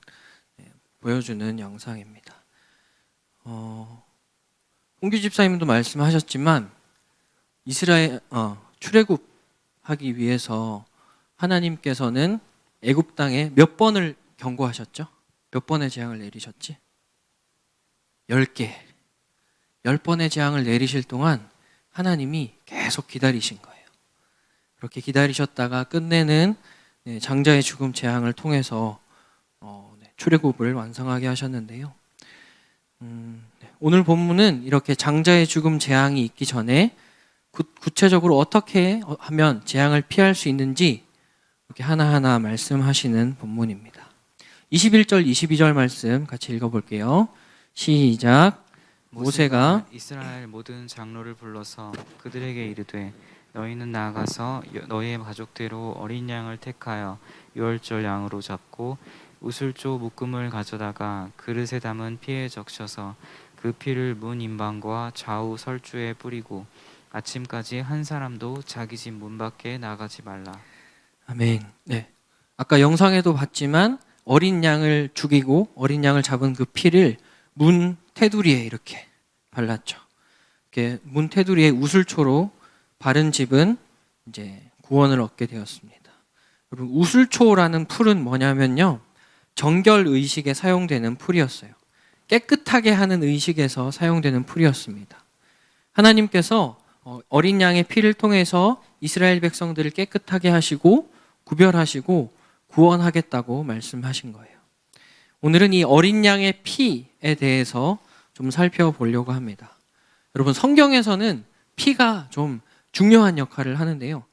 보여주는 영상입니다. 홍규 집사님도 말씀하셨지만 이스라엘 출애굽하기 위해서 하나님께서는 애굽 땅에 몇 번을 경고하셨죠? 몇 번의 재앙을 내리셨지? 10개. 10번의 재앙을 내리실 동안 하나님이 계속 기다리신 거예요. 그렇게 기다리셨다가 끝내는 장자의 죽음 재앙을 통해서 출애굽을 완성하게 하셨는데요. 오늘 본문은 이렇게 장자의 죽음 재앙이 있기 전에 구체적으로 어떻게 하면 재앙을 피할 수 있는지 이렇게 하나하나 말씀하시는 본문입니다. 21절, 22절 말씀 같이 읽어볼게요. 시작. 모세가 이스라엘 모든 장로를 불러서 그들에게 이르되 너희는 나아가서 너희의 가족대로 어린 양을 택하여 유월절 양으로 잡고 우슬조 묶음을 가져다가 그릇에 담은 피에 적셔서 그 피를 문 인방과 좌우 설주에 뿌리고 아침까지 한 사람도 자기 집 문 밖에 나가지 말라. 아멘. 네. 아까 영상에도 봤지만 어린 양을 죽이고 어린 양을 잡은 그 피를 문 테두리에 이렇게 발랐죠. 이렇게 문 테두리에 우슬초로 바른 집은 이제 구원을 얻게 되었습니다. 여러분, 우슬초라는 풀은 뭐냐면요, 정결 의식에 사용되는 풀이었어요. 깨끗하게 하는 의식에서 사용되는 풀이었습니다. 하나님께서 어린 양의 피를 통해서 이스라엘 백성들을 깨끗하게 하시고 구별하시고 구원하겠다고 말씀하신 거예요. 오늘은 이 어린 양의 피에 대해서 좀 살펴보려고 합니다. 여러분, 성경에서는 피가 좀 중요한 역할을 하는데요.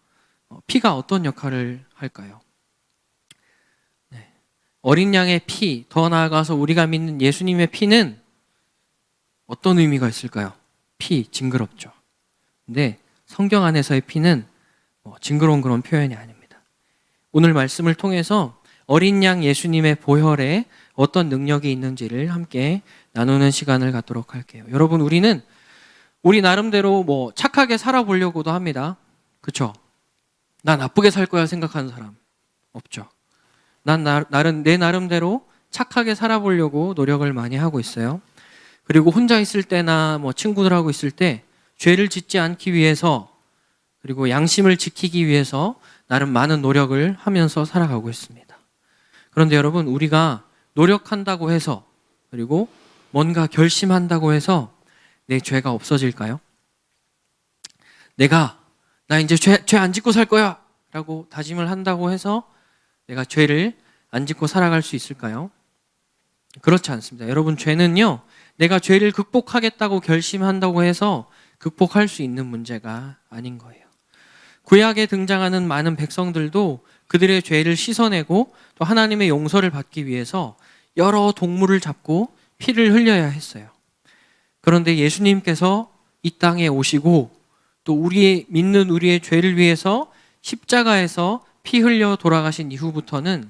피가 어떤 역할을 할까요? 네. 어린 양의 피, 더 나아가서 우리가 믿는 예수님의 피는 어떤 의미가 있을까요? 피, 징그럽죠. 근데 성경 안에서의 피는 징그러운 그런 표현이 아닙니다. 오늘 말씀을 통해서 어린 양 예수님의 보혈에 어떤 능력이 있는지를 함께 나누는 시간을 갖도록 할게요. 여러분, 우리 나름대로 착하게 살아보려고도 합니다. 그렇죠? 나 나쁘게 살 거야 생각하는 사람 없죠? 내 나름대로 착하게 살아보려고 노력을 많이 하고 있어요. 그리고 혼자 있을 때나 친구들하고 있을 때 죄를 짓지 않기 위해서, 그리고 양심을 지키기 위해서 나름 많은 노력을 하면서 살아가고 있습니다. 그런데 여러분, 우리가 노력한다고 해서, 그리고 뭔가 결심한다고 해서 내 죄가 없어질까요? 나 이제 죄 안 짓고 살 거야 라고 다짐을 한다고 해서 내가 죄를 안 짓고 살아갈 수 있을까요? 그렇지 않습니다. 여러분, 죄는요, 내가 죄를 극복하겠다고 결심한다고 해서 극복할 수 있는 문제가 아닌 거예요. 구약에 등장하는 많은 백성들도 그들의 죄를 씻어내고 또 하나님의 용서를 받기 위해서 여러 동물을 잡고 피를 흘려야 했어요. 그런데 예수님께서 이 땅에 오시고 또 믿는 우리의 죄를 위해서 십자가에서 피 흘려 돌아가신 이후부터는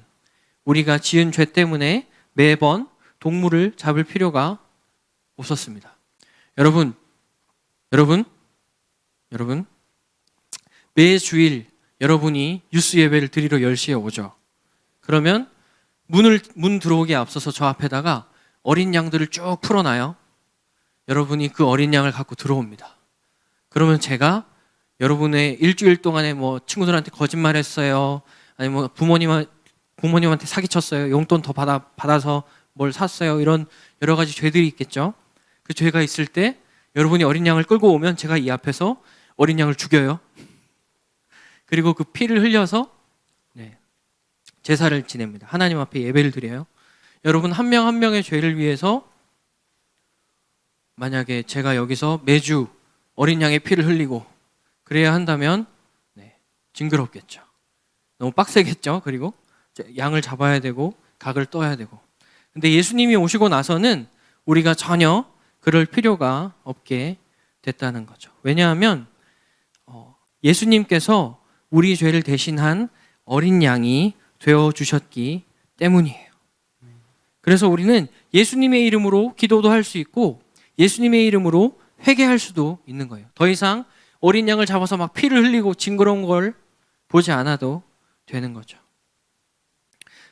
우리가 지은 죄 때문에 매번 동물을 잡을 필요가 없었습니다. 여러분, 매주일 여러분이 유스 예배를 드리러 10시에 오죠. 그러면 문 들어오기에 앞서서 저 앞에다가 어린 양들을 쭉 풀어놔요. 여러분이 그 어린 양을 갖고 들어옵니다. 그러면 제가 여러분의 일주일 동안에 친구들한테 거짓말했어요, 아니면 부모님한테 사기쳤어요, 용돈 더 받아서 뭘 샀어요, 이런 여러 가지 죄들이 있겠죠. 그 죄가 있을 때 여러분이 어린 양을 끌고 오면 제가 이 앞에서 어린 양을 죽여요. 그리고 그 피를 흘려서 제사를 지냅니다. 하나님 앞에 예배를 드려요. 여러분, 한 명 한 명의 죄를 위해서 만약에 제가 여기서 매주 어린 양의 피를 흘리고 그래야 한다면 징그럽겠죠. 너무 빡세겠죠. 그리고 양을 잡아야 되고 각을 떠야 되고. 근데 예수님이 오시고 나서는 우리가 전혀 그럴 필요가 없게 됐다는 거죠. 왜냐하면 예수님께서 우리 죄를 대신한 어린 양이 되어 주셨기 때문이에요. 그래서 우리는 예수님의 이름으로 기도도 할 수 있고 예수님의 이름으로 회개할 수도 있는 거예요. 더 이상 어린 양을 잡아서 막 피를 흘리고 징그러운 걸 보지 않아도 되는 거죠.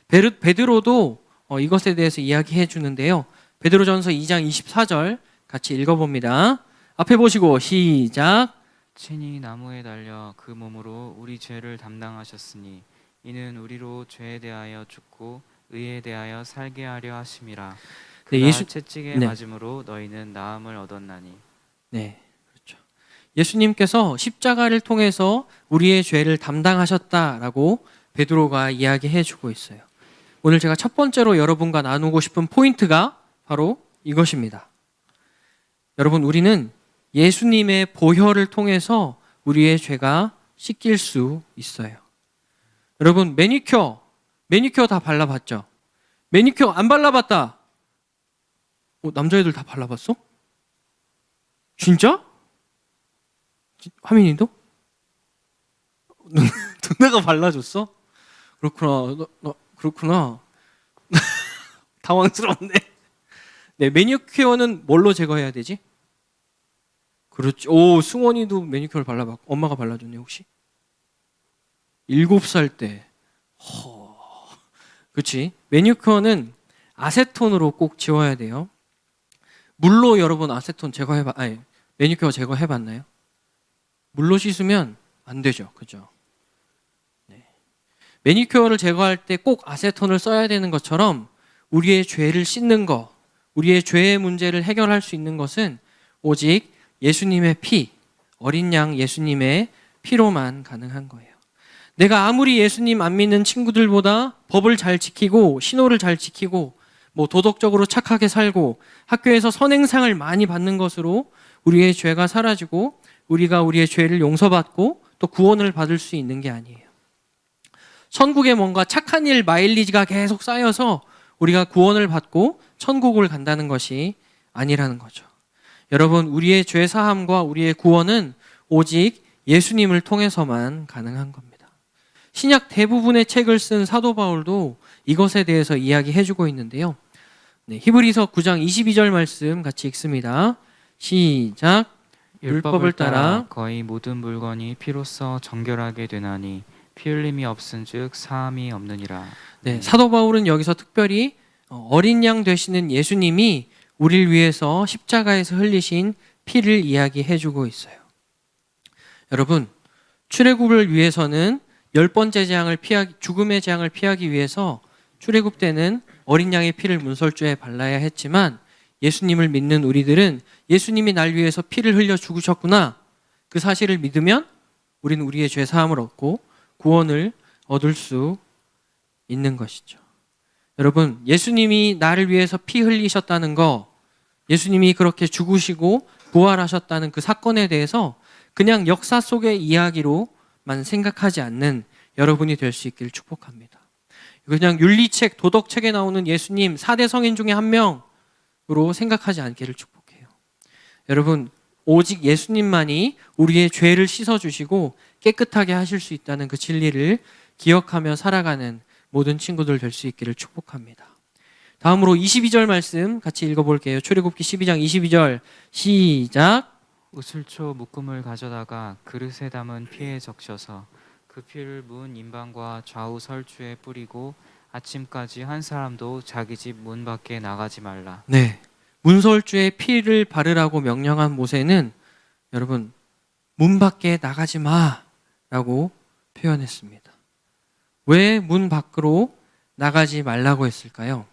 베드로도 이것에 대해서 이야기해 주는데요. 베드로전서 2장 24절 같이 읽어봅니다. 앞에 보시고 시작. 친히 나무에 달려 그 몸으로 우리 죄를 담당하셨으니 이는 우리로 죄에 대하여 죽고 의에 대하여 살게 하려 하심이라. 네, 그가 예수- 채찍에 네. 맞음으로 너희는 나음을 얻었나니. 네, 그렇죠. 예수님께서 십자가를 통해서 우리의 죄를 담당하셨다라고 베드로가 이야기해 주고 있어요. 오늘 제가 첫 번째로 여러분과 나누고 싶은 포인트가 바로 이것입니다. 여러분, 우리는 예수님의 보혈을 통해서 우리의 죄가 씻길 수 있어요. 여러분, 매니큐어 다 발라봤죠? 매니큐어 안 발라봤다. 남자애들 다 발라봤어? 진짜? 화민이도? 누나가 발라줬어? 그렇구나. 그렇구나. 당황스러웠네. 네, 매니큐어는 뭘로 제거해야 되지? 그렇지. 오, 승원이도 매니큐어를 발라봤고 엄마가 발라줬네 혹시? 7살 때. 그렇지. 매니큐어는 아세톤으로 꼭 지워야 돼요. 물로 여러분 아세톤 매니큐어 제거해봤나요? 물로 씻으면 안 되죠. 그죠? 네. 매니큐어를 제거할 때 꼭 아세톤을 써야 되는 것처럼 우리의 죄를 씻는 것, 우리의 죄의 문제를 해결할 수 있는 것은 오직 예수님의 피, 어린 양 예수님의 피로만 가능한 거예요. 내가 아무리 예수님 안 믿는 친구들보다 법을 잘 지키고 신호를 잘 지키고 도덕적으로 착하게 살고 학교에서 선행상을 많이 받는 것으로 우리의 죄가 사라지고 우리가 우리의 죄를 용서받고 또 구원을 받을 수 있는 게 아니에요. 천국에 뭔가 착한 일 마일리지가 계속 쌓여서 우리가 구원을 받고 천국을 간다는 것이 아니라는 거죠. 여러분, 우리의 죄 사함과 우리의 구원은 오직 예수님을 통해서만 가능한 겁니다. 신약 대부분의 책을 쓴 사도 바울도 이것에 대해서 이야기해주고 있는데요. 네, 히브리서 9장 22절 말씀 같이 읽습니다. 시작. 율법을 따라 거의 모든 물건이 피로써 정결하게 되나니 피 흘림이 없은즉 사함이 없느니라. 네, 사도 바울은 여기서 특별히 어린 양 되시는 예수님이 우리를 위해서 십자가에서 흘리신 피를 이야기해주고 있어요. 여러분, 출애굽을 위해서는 10번째 죽음의 재앙을 피하기 위해서 출애굽 때는 어린 양의 피를 문설주에 발라야 했지만 예수님을 믿는 우리들은 예수님이 날 위해서 피를 흘려 죽으셨구나, 그 사실을 믿으면 우리는 우리의 죄 사함을 얻고 구원을 얻을 수 있는 것이죠. 여러분, 예수님이 나를 위해서 피 흘리셨다는 거, 예수님이 그렇게 죽으시고 부활하셨다는 그 사건에 대해서 그냥 역사 속의 이야기로만 생각하지 않는 여러분이 될 수 있기를 축복합니다. 그냥 윤리책, 도덕책에 나오는 예수님 4대 성인 중에 한 명으로 생각하지 않기를 축복해요. 여러분, 오직 예수님만이 우리의 죄를 씻어주시고 깨끗하게 하실 수 있다는 그 진리를 기억하며 살아가는 모든 친구들 될 수 있기를 축복합니다. 다음으로 22절 말씀 같이 읽어볼게요. 출애굽기 12장 22절 시작. 우슬초 묶음을 가져다가 그릇에 담은 피에 적셔서 그 피를 문 임방과 좌우 설주에 뿌리고 아침까지 한 사람도 자기 집 문 밖에 나가지 말라. 네, 문설주에 피를 바르라고 명령한 모세는 여러분 문 밖에 나가지 마라고 표현했습니다. 왜 문 밖으로 나가지 말라고 했을까요?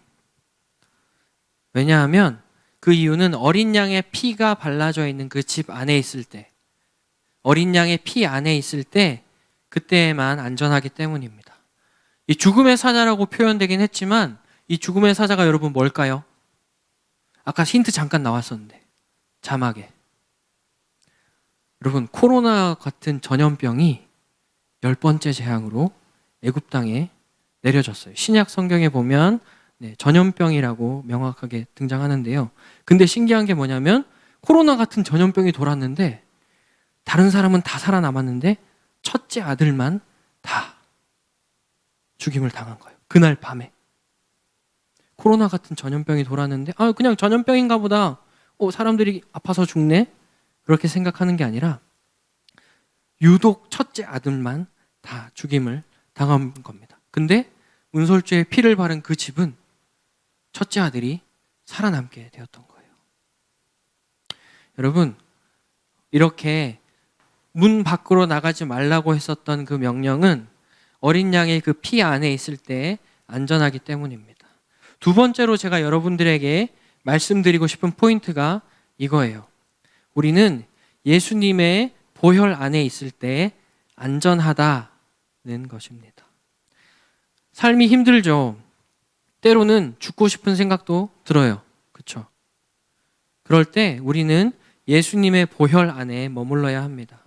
왜냐하면 그 이유는 어린 양의 피가 발라져 있는 그 집 안에 있을 때, 어린 양의 피 안에 있을 때 그때에만 안전하기 때문입니다. 이 죽음의 사자라고 표현되긴 했지만 이 죽음의 사자가 여러분 뭘까요? 아까 힌트 잠깐 나왔었는데 자막에. 여러분, 코로나 같은 전염병이 10번째 재앙으로 애굽 땅에 내려졌어요. 신약 성경에 보면 전염병이라고 명확하게 등장하는데요. 근데 신기한 게 뭐냐면 코로나 같은 전염병이 돌았는데 다른 사람은 다 살아남았는데 첫째 아들만 다 죽임을 당한 거예요. 그날 밤에. 코로나 같은 전염병이 돌았는데 그냥 전염병인가 보다. 사람들이 아파서 죽네? 그렇게 생각하는 게 아니라 유독 첫째 아들만 다 죽임을 당한 겁니다. 근데 문설주에 피를 바른 그 집은 첫째 아들이 살아남게 되었던 거예요. 여러분, 이렇게 문 밖으로 나가지 말라고 했었던 그 명령은 어린 양의 그 피 안에 있을 때 안전하기 때문입니다. 두 번째로 제가 여러분들에게 말씀드리고 싶은 포인트가 이거예요. 우리는 예수님의 보혈 안에 있을 때 안전하다는 것입니다. 삶이 힘들죠. 때로는 죽고 싶은 생각도 들어요. 그렇죠? 그럴 때 우리는 예수님의 보혈 안에 머물러야 합니다.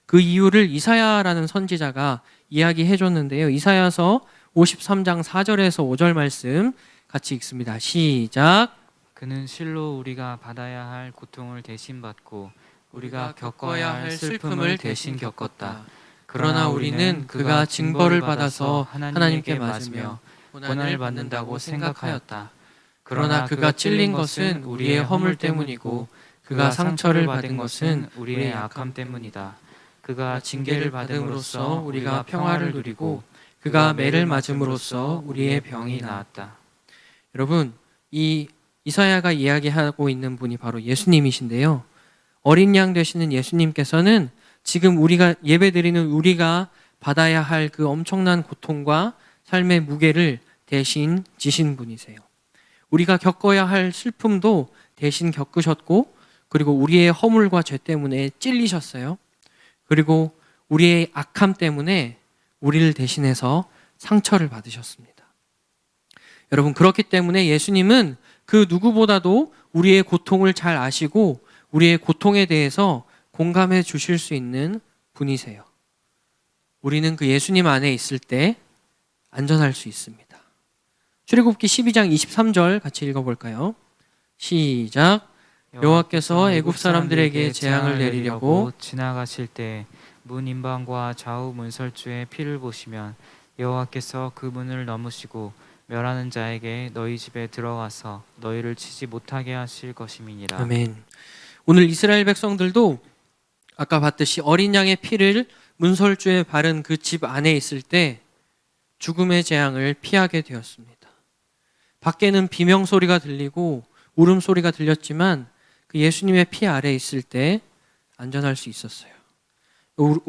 그 이유를 이사야라는 선지자가 이야기해 줬는데요. 이사야서 53장 4절에서 5절 말씀 같이 읽습니다. 시작. 그는 실로 우리가 받아야 할 고통을 대신 받고 우리가 겪어야 할 슬픔을 대신 겪었다. 그러나 우리는 그가 징벌을 받아서 하나님께 맞으며 고난을 받는다고 생각하였다. 그러나 그가 찔린 것은 우리의 허물 때문이고 그가 상처를 받은 것은 우리의 악함 때문이다. 그가 징계를 받음으로써 우리가 평화를 누리고 그가 매를 맞음으로써 우리의 병이 나았다. 여러분, 이 이사야가 이야기하고 있는 분이 바로 예수님이신데요. 어린 양 되시는 예수님께서는 지금 우리가 예배드리는 우리가 받아야 할 그 엄청난 고통과 삶의 무게를 대신 지신 분이세요. 우리가 겪어야 할 슬픔도 대신 겪으셨고, 그리고 우리의 허물과 죄 때문에 찔리셨어요. 그리고 우리의 악함 때문에 우리를 대신해서 상처를 받으셨습니다. 여러분, 그렇기 때문에 예수님은 그 누구보다도 우리의 고통을 잘 아시고 우리의 고통에 대해서 공감해 주실 수 있는 분이세요. 우리는 그 예수님 안에 있을 때 안전할 수 있습니다. 출애굽기 12장 23절 같이 읽어볼까요? 시작. 여호와께서 애굽 사람들에게 재앙을 내리려고 지나가실 때 문 임방과 좌우 문설주에 피를 보시면 여호와께서 그 문을 넘으시고 멸하는 자에게 너희 집에 들어가서 너희를 치지 못하게 하실 것임이니라. 아멘. 오늘 이스라엘 백성들도 아까 봤듯이 어린 양의 피를 문설주에 바른 그 집 안에 있을 때 죽음의 재앙을 피하게 되었습니다. 밖에는 비명 소리가 들리고 울음 소리가 들렸지만 그 예수님의 피 아래에 있을 때 안전할 수 있었어요.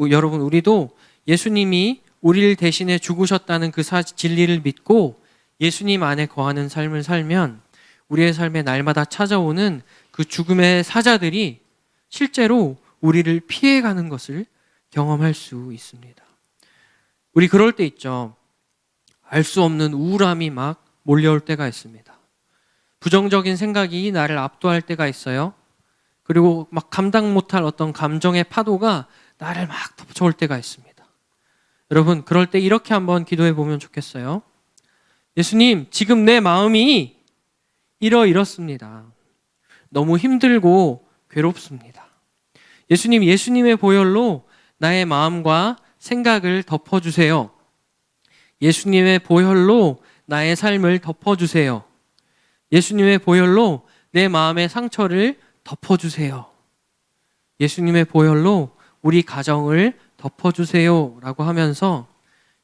여러분, 우리도 예수님이 우리를 대신해 죽으셨다는 그 진리를 믿고 예수님 안에 거하는 삶을 살면 우리의 삶에 날마다 찾아오는 그 죽음의 사자들이 실제로 우리를 피해가는 것을 경험할 수 있습니다. 우리 그럴 때 있죠. 알 수 없는 우울함이 막 몰려올 때가 있습니다. 부정적인 생각이 나를 압도할 때가 있어요. 그리고 막 감당 못할 어떤 감정의 파도가 나를 막 덮쳐올 때가 있습니다. 여러분, 그럴 때 이렇게 한번 기도해 보면 좋겠어요. 예수님, 지금 내 마음이 이렇습니다. 너무 힘들고 괴롭습니다. 예수님, 예수님의 보혈로 나의 마음과 생각을 덮어주세요. 예수님의 보혈로 나의 삶을 덮어주세요. 예수님의 보혈로 내 마음의 상처를 덮어주세요. 예수님의 보혈로 우리 가정을 덮어주세요 라고 하면서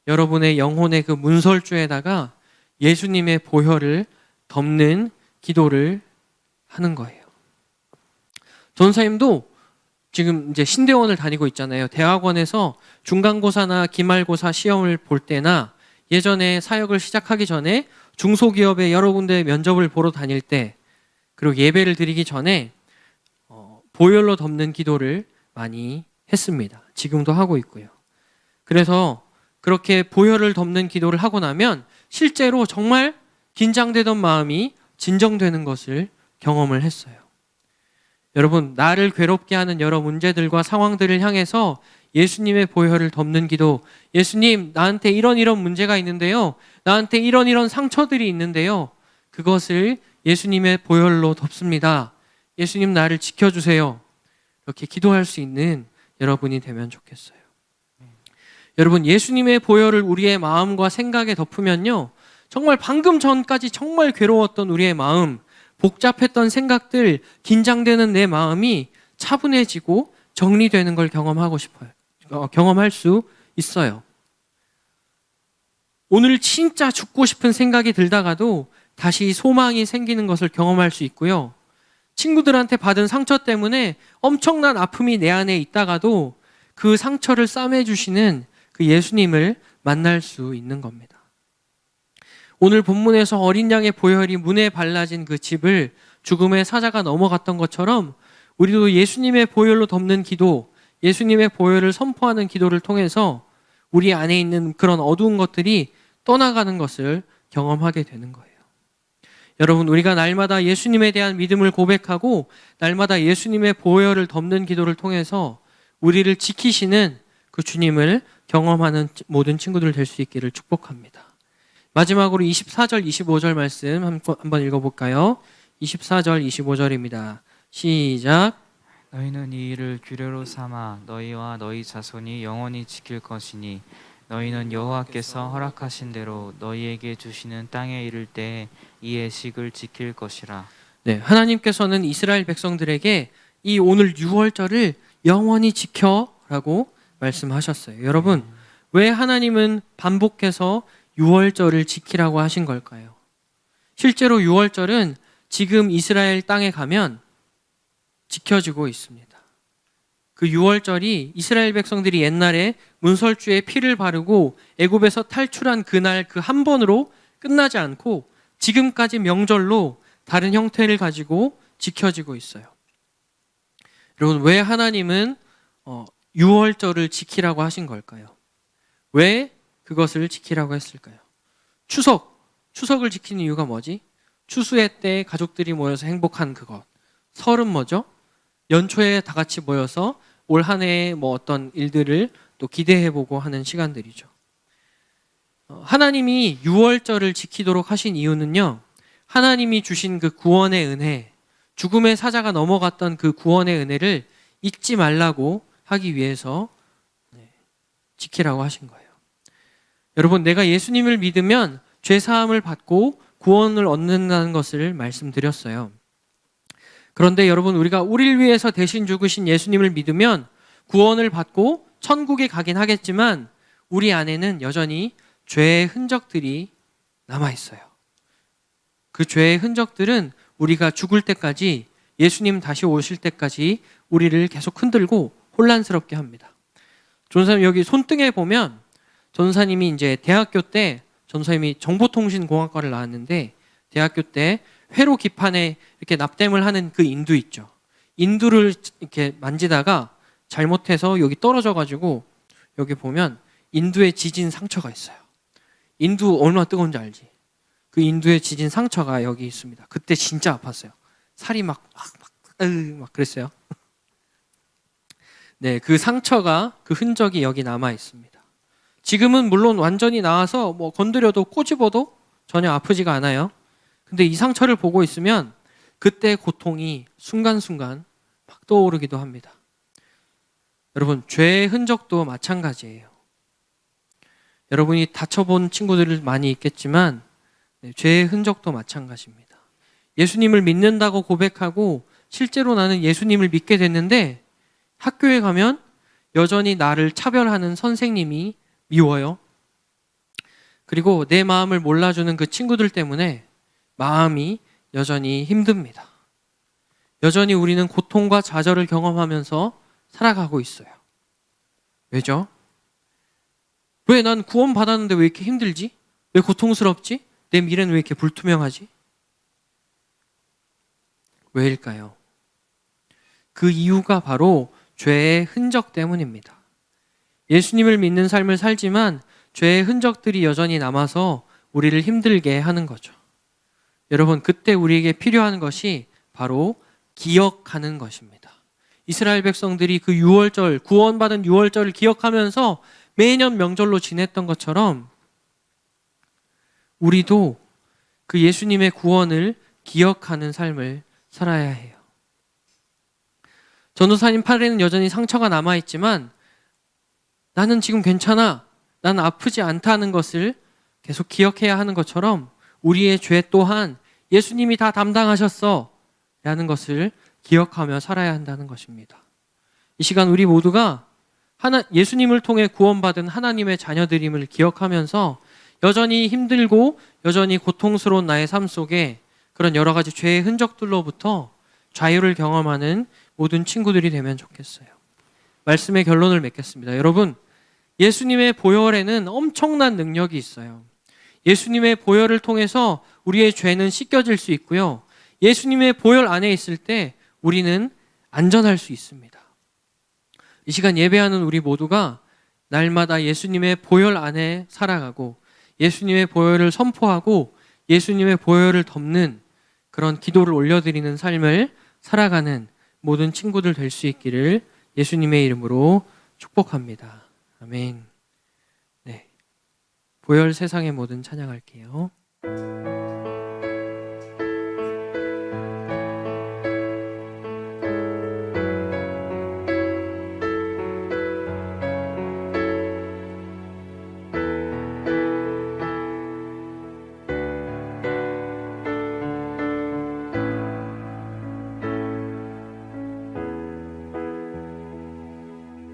여러분의 영혼의 그 문설주에다가 예수님의 보혈을 덮는 기도를 하는 거예요. 전사님도 지금 이제 신대원을 다니고 있잖아요. 대학원에서 중간고사나 기말고사 시험을 볼 때나 예전에 사역을 시작하기 전에 중소기업의 여러 군데 면접을 보러 다닐 때, 그리고 예배를 드리기 전에 보혈로 덮는 기도를 많이 했습니다. 지금도 하고 있고요. 그래서 그렇게 보혈을 덮는 기도를 하고 나면 실제로 정말 긴장되던 마음이 진정되는 것을 경험을 했어요. 여러분, 나를 괴롭게 하는 여러 문제들과 상황들을 향해서 예수님의 보혈을 덮는 기도, 예수님, 나한테 이런 문제가 있는데요. 나한테 이런 상처들이 있는데요. 그것을 예수님의 보혈로 덮습니다. 예수님, 나를 지켜주세요. 이렇게 기도할 수 있는 여러분이 되면 좋겠어요. 여러분, 예수님의 보혈을 우리의 마음과 생각에 덮으면요, 정말 방금 전까지 정말 괴로웠던 우리의 마음, 복잡했던 생각들, 긴장되는 내 마음이 차분해지고 정리되는 걸 경험할 수 있어요. 오늘 진짜 죽고 싶은 생각이 들다가도 다시 소망이 생기는 것을 경험할 수 있고요. 친구들한테 받은 상처 때문에 엄청난 아픔이 내 안에 있다가도 그 상처를 싸매주시는 그 예수님을 만날 수 있는 겁니다. 오늘 본문에서 어린 양의 보혈이 문에 발라진 그 집을 죽음의 사자가 넘어갔던 것처럼 우리도 예수님의 보혈로 덮는 기도, 예수님의 보혈을 선포하는 기도를 통해서 우리 안에 있는 그런 어두운 것들이 떠나가는 것을 경험하게 되는 거예요. 여러분, 우리가 날마다 예수님에 대한 믿음을 고백하고 날마다 예수님의 보혈을 덮는 기도를 통해서 우리를 지키시는 그 주님을 경험하는 모든 친구들 될 수 있기를 축복합니다. 마지막으로 24절, 25절 말씀 한번 읽어볼까요? 24절, 25절입니다. 시작. 너희는 이 일을 규례로 삼아 너희와 너희 자손이 영원히 지킬 것이니 너희는 여호와께서 허락하신 대로 너희에게 주시는 땅에 이를 때 이 예식을 지킬 것이라. 네, 하나님께서는 이스라엘 백성들에게 이 오늘 6월절을 영원히 지켜라고 말씀하셨어요. 여러분, 왜 하나님은 반복해서 6월절을 지키라고 하신 걸까요? 실제로 6월절은 지금 이스라엘 땅에 가면 지켜지고 있습니다. 그 6월절이 이스라엘 백성들이 옛날에 문설주에 피를 바르고 애굽에서 탈출한 그날 그 한 번으로 끝나지 않고 지금까지 명절로 다른 형태를 가지고 지켜지고 있어요. 여러분, 왜 하나님은 6월절을 지키라고 하신 걸까요? 왜 그것을 지키라고 했을까요? 추석을 지키는 이유가 뭐지? 추수의 때 가족들이 모여서 행복한 그것. 설은 뭐죠? 연초에 다 같이 모여서 올 한 해의 어떤 일들을 또 기대해보고 하는 시간들이죠. 하나님이 6월절을 지키도록 하신 이유는요, 하나님이 주신 그 구원의 은혜, 죽음의 사자가 넘어갔던 그 구원의 은혜를 잊지 말라고 하기 위해서 지키라고 하신 거예요. 여러분, 내가 예수님을 믿으면 죄사함을 받고 구원을 얻는다는 것을 말씀드렸어요. 그런데 여러분, 우리가 우리를 위해서 대신 죽으신 예수님을 믿으면 구원을 받고 천국에 가긴 하겠지만 우리 안에는 여전히 죄의 흔적들이 남아있어요. 그 죄의 흔적들은 우리가 죽을 때까지, 예수님 다시 오실 때까지 우리를 계속 흔들고 혼란스럽게 합니다. 전사님, 여기 손등에 보면 전사님이 이제 대학교 때, 전사님이 정보통신공학과를 나왔는데 대학교 때 회로 기판에 이렇게 납땜을 하는 그 인두 있죠. 인두를 이렇게 만지다가 잘못해서 여기 떨어져가지고 여기 보면 인두에 지진 상처가 있어요. 인두 얼마나 뜨거운지 알지? 그 인두에 지진 상처가 여기 있습니다. 그때 진짜 아팠어요. 살이 막 그랬어요. 네, 그 상처가, 그 흔적이 여기 남아 있습니다. 지금은 물론 완전히 나아서 건드려도 꼬집어도 전혀 아프지가 않아요. 근데 이 상처를 보고 있으면 그때 고통이 순간순간 막 떠오르기도 합니다. 여러분, 죄의 흔적도 마찬가지예요. 여러분이 다쳐본 친구들 많이 있겠지만 죄의 흔적도 마찬가지입니다. 예수님을 믿는다고 고백하고 실제로 나는 예수님을 믿게 됐는데 학교에 가면 여전히 나를 차별하는 선생님이 미워요. 그리고 내 마음을 몰라주는 그 친구들 때문에 마음이 여전히 힘듭니다. 여전히 우리는 고통과 좌절을 경험하면서 살아가고 있어요. 왜죠? 왜 난 구원 받았는데 왜 이렇게 힘들지? 왜 고통스럽지? 내 미래는 왜 이렇게 불투명하지? 왜일까요? 그 이유가 바로 죄의 흔적 때문입니다. 예수님을 믿는 삶을 살지만 죄의 흔적들이 여전히 남아서 우리를 힘들게 하는 거죠. 여러분, 그때 우리에게 필요한 것이 바로 기억하는 것입니다. 이스라엘 백성들이 그 유월절, 구원받은 유월절을 기억하면서 매년 명절로 지냈던 것처럼 우리도 그 예수님의 구원을 기억하는 삶을 살아야 해요. 전도사님 팔에는 여전히 상처가 남아있지만 나는 지금 괜찮아, 나는 아프지 않다는 것을 계속 기억해야 하는 것처럼 우리의 죄 또한 예수님이 다 담당하셨어 라는 것을 기억하며 살아야 한다는 것입니다. 이 시간 우리 모두가 예수님을 통해 구원받은 하나님의 자녀들임을 기억하면서 여전히 힘들고 여전히 고통스러운 나의 삶 속에 그런 여러 가지 죄의 흔적들로부터 자유를 경험하는 모든 친구들이 되면 좋겠어요. 말씀의 결론을 맺겠습니다. 여러분, 예수님의 보혈에는 엄청난 능력이 있어요. 예수님의 보혈을 통해서 우리의 죄는 씻겨질 수 있고요. 예수님의 보혈 안에 있을 때 우리는 안전할 수 있습니다. 이 시간 예배하는 우리 모두가 날마다 예수님의 보혈 안에 살아가고 예수님의 보혈을 선포하고 예수님의 보혈을 덮는 그런 기도를 올려드리는 삶을 살아가는 모든 친구들 될 수 있기를 예수님의 이름으로 축복합니다. 아멘. 네, 보혈 세상의 모든 찬양할게요.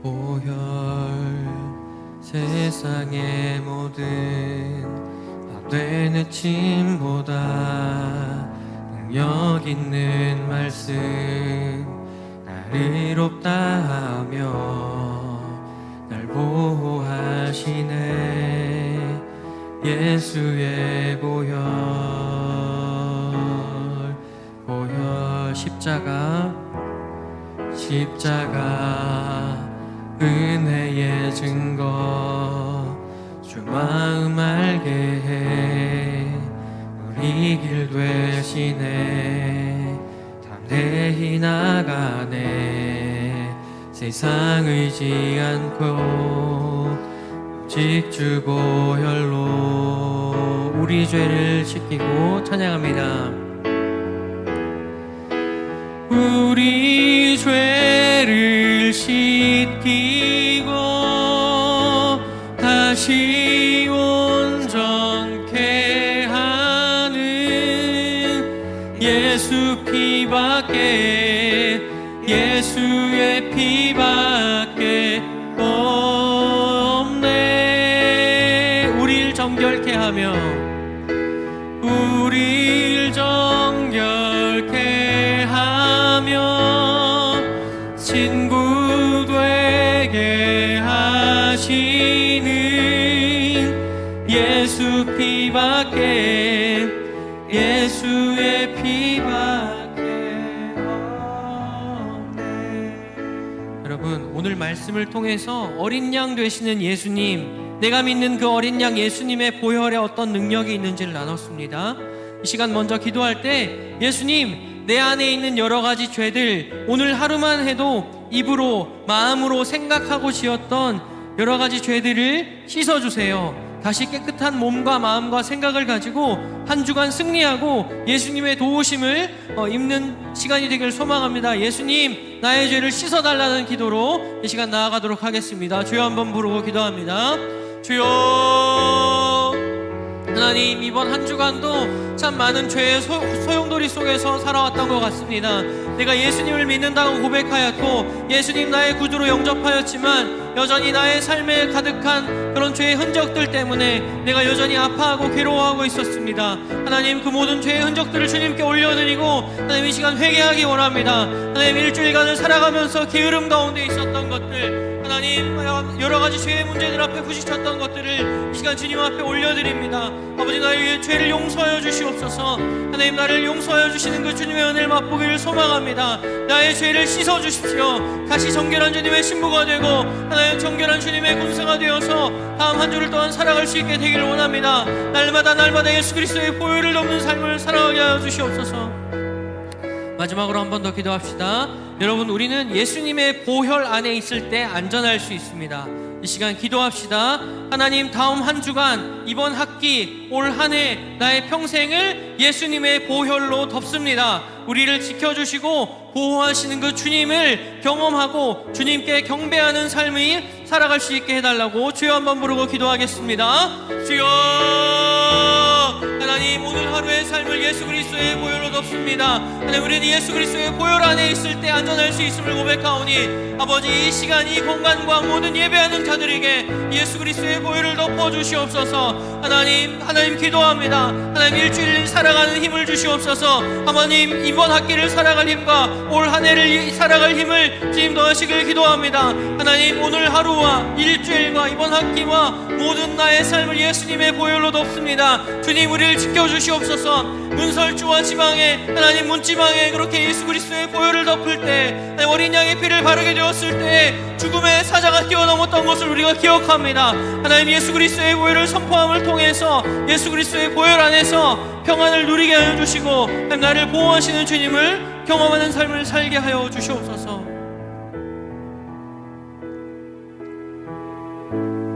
보혈 세상의 모든 파되는 침보다 능력 있는 말씀 나를 의롭다 하며 날 보호하시네. 예수의 보혈 십자가 은혜의 증거 주 마음 알게 해 우리 길 되시네. 담대히 나가네 세상 의지 않고 오직 주 보혈로 우리 죄를 씻기고 찬양합니다. 우리 죄를 씻기고 다시 온전케 하는 예수 피밖에 예수의 피밖에 없네. 우릴 정결케 하며 우릴 정결케 하며 친구 되게 하시는 예수 피밖에 예수의 피밖에 없네. 여러분, 오늘 말씀을 통해서 어린 양 되시는 예수님, 내가 믿는 그 어린 양 예수님의 보혈에 어떤 능력이 있는지를 나눴습니다. 이 시간 먼저 기도할 때 예수님, 내 안에 있는 여러 가지 죄들, 오늘 하루만 해도 입으로 마음으로 생각하고 지었던 여러 가지 죄들을 씻어주세요. 다시 깨끗한 몸과 마음과 생각을 가지고 한 주간 승리하고 예수님의 도우심을 입는 시간이 되길 소망합니다. 예수님, 나의 죄를 씻어달라는 기도로 이 시간 나아가도록 하겠습니다. 주여 한번 부르고 기도합니다. 주여, 하나님, 이번 한 주간도 참 많은 죄의 소용돌이 속에서 살아왔던 것 같습니다. 내가 예수님을 믿는다고 고백하였고 예수님 나의 구주로 영접하였지만 여전히 나의 삶에 가득한 그런 죄의 흔적들 때문에 내가 여전히 아파하고 괴로워하고 있었습니다. 하나님, 그 모든 죄의 흔적들을 주님께 올려드리고 하나님, 이 시간 회개하기 원합니다. 하나님, 일주일간을 살아가면서 게으름 가운데 있었던 것들, 하나님, 여러 가지 죄의 문제들 앞에 부딪혔던 것들을 이 시간 주님 앞에 올려드립니다. 아버지, 나의 죄를 용서하여 주시옵소서. 하나님, 나를 용서하여 주시는 그 주님의 은혜를 맛보기를 소망합니다. 나의 죄를 씻어 주십시오. 다시 정결한 주님의 신부가 되고 하나님, 정결한 주님의 군사가 되어서 다음 한 주를 또한 살아갈 수 있게 되기를 원합니다. 날마다 예수 그리스도의 보혈을 덮는 삶을 살아가게 하여 주시옵소서. 마지막으로 한 번 더 기도합시다. 여러분, 우리는 예수님의 보혈 안에 있을 때 안전할 수 있습니다. 이 시간 기도합시다. 하나님, 다음 한 주간, 이번 학기, 올 한 해, 나의 평생을 예수님의 보혈로 덮습니다. 우리를 지켜주시고 보호하시는 그 주님을 경험하고 주님께 경배하는 삶이 살아갈 수 있게 해달라고 주여 한번 부르고 기도하겠습니다. 주여, 하나님, 오늘 하루의 삶을 예수 그리스도의 보혈로 덮습니다. 하나님, 우리는 예수 그리스도의 보혈 안에 있을 때 안전할 수 있음을 고백하오니 아버지, 이 시간, 이 공간과 모든 예배하는 자들에게 예수 그리스도의 보혈을 덮어주시옵소서. 하나님 기도합니다. 하나님, 일주일 살아가는 힘을 주시옵소서. 하나님, 이번 학기를 살아갈 힘과 올 한 해를 살아갈 힘을 주님 더하시길 기도합니다. 하나님, 오늘 하루와 일주일과 이번 학기와 모든 나의 삶을 예수님의 보혈로 덮습니다. 주님, 우리를 지켜주시옵소서. 문설주와 지방에, 하나님, 문지방에 그렇게 예수 그리스도의 보혈을 덮을 때, 어린 양의 피를 바르게 되었을 때 죽음의 사자가 뛰어넘었던 것을 우리가 기억합니다. 하나님, 예수 그리스도의 보혈을 선포함을 통해서 예수 그리스도의 보혈 안에서 평안을 누리게 하여 주시고 나를 보호하시는 주님을 경험하는 삶을 살게 하여 주시옵소서.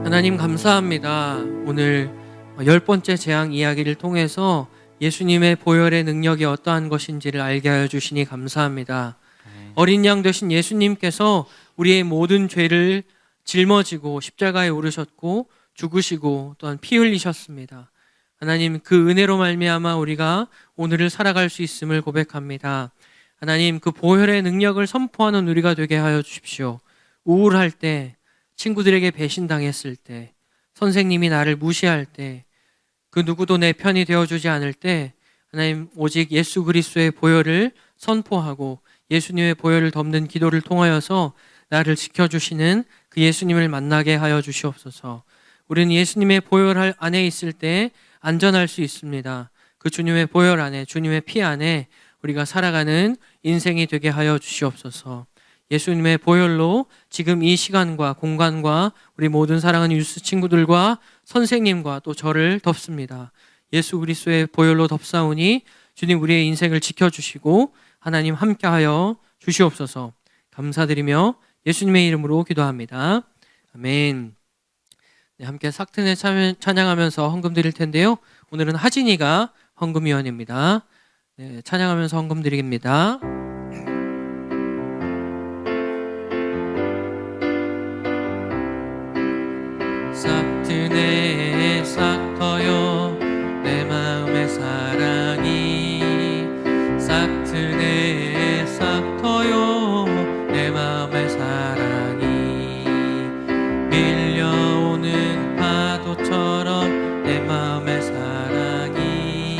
하나님, 감사합니다. 오늘 10번째 재앙 이야기를 통해서 예수님의 보혈의 능력이 어떠한 것인지를 알게 하여 주시니 감사합니다. 어린 양 되신 예수님께서 우리의 모든 죄를 짊어지고 십자가에 오르셨고 죽으시고 또한 피 흘리셨습니다. 하나님, 그 은혜로 말미암아 우리가 오늘을 살아갈 수 있음을 고백합니다. 하나님, 그 보혈의 능력을 선포하는 우리가 되게 하여 주십시오. 우울할 때, 친구들에게 배신당했을 때, 선생님이 나를 무시할 때, 그 누구도 내 편이 되어주지 않을 때, 하나님, 오직 예수 그리스도의 보혈을 선포하고 예수님의 보혈을 덮는 기도를 통하여서 나를 지켜주시는 그 예수님을 만나게 하여 주시옵소서. 우리는 예수님의 보혈 안에 있을 때 안전할 수 있습니다. 그 주님의 보혈 안에, 주님의 피 안에 우리가 살아가는 인생이 되게 하여 주시옵소서. 예수님의 보혈로 지금 이 시간과 공간과 우리 모든 사랑하는 유스 친구들과 선생님과 또 저를 덮습니다. 예수 그리스도의 보혈로 덮사오니 주님, 우리의 인생을 지켜주시고 하나님 함께하여 주시옵소서. 감사드리며 예수님의 이름으로 기도합니다. 아멘. 네, 함께 삭튼에 찬양하면서 헌금 드릴 텐데요. 오늘은 하진이가 헌금위원입니다. 네, 찬양하면서 헌금 드립니다. 삭튼에 삭터요 내 마음의 사랑이, 삭튼에 삭터요 내 마음의 사랑이, 밀려오는 파도처럼 내 마음의 사랑이,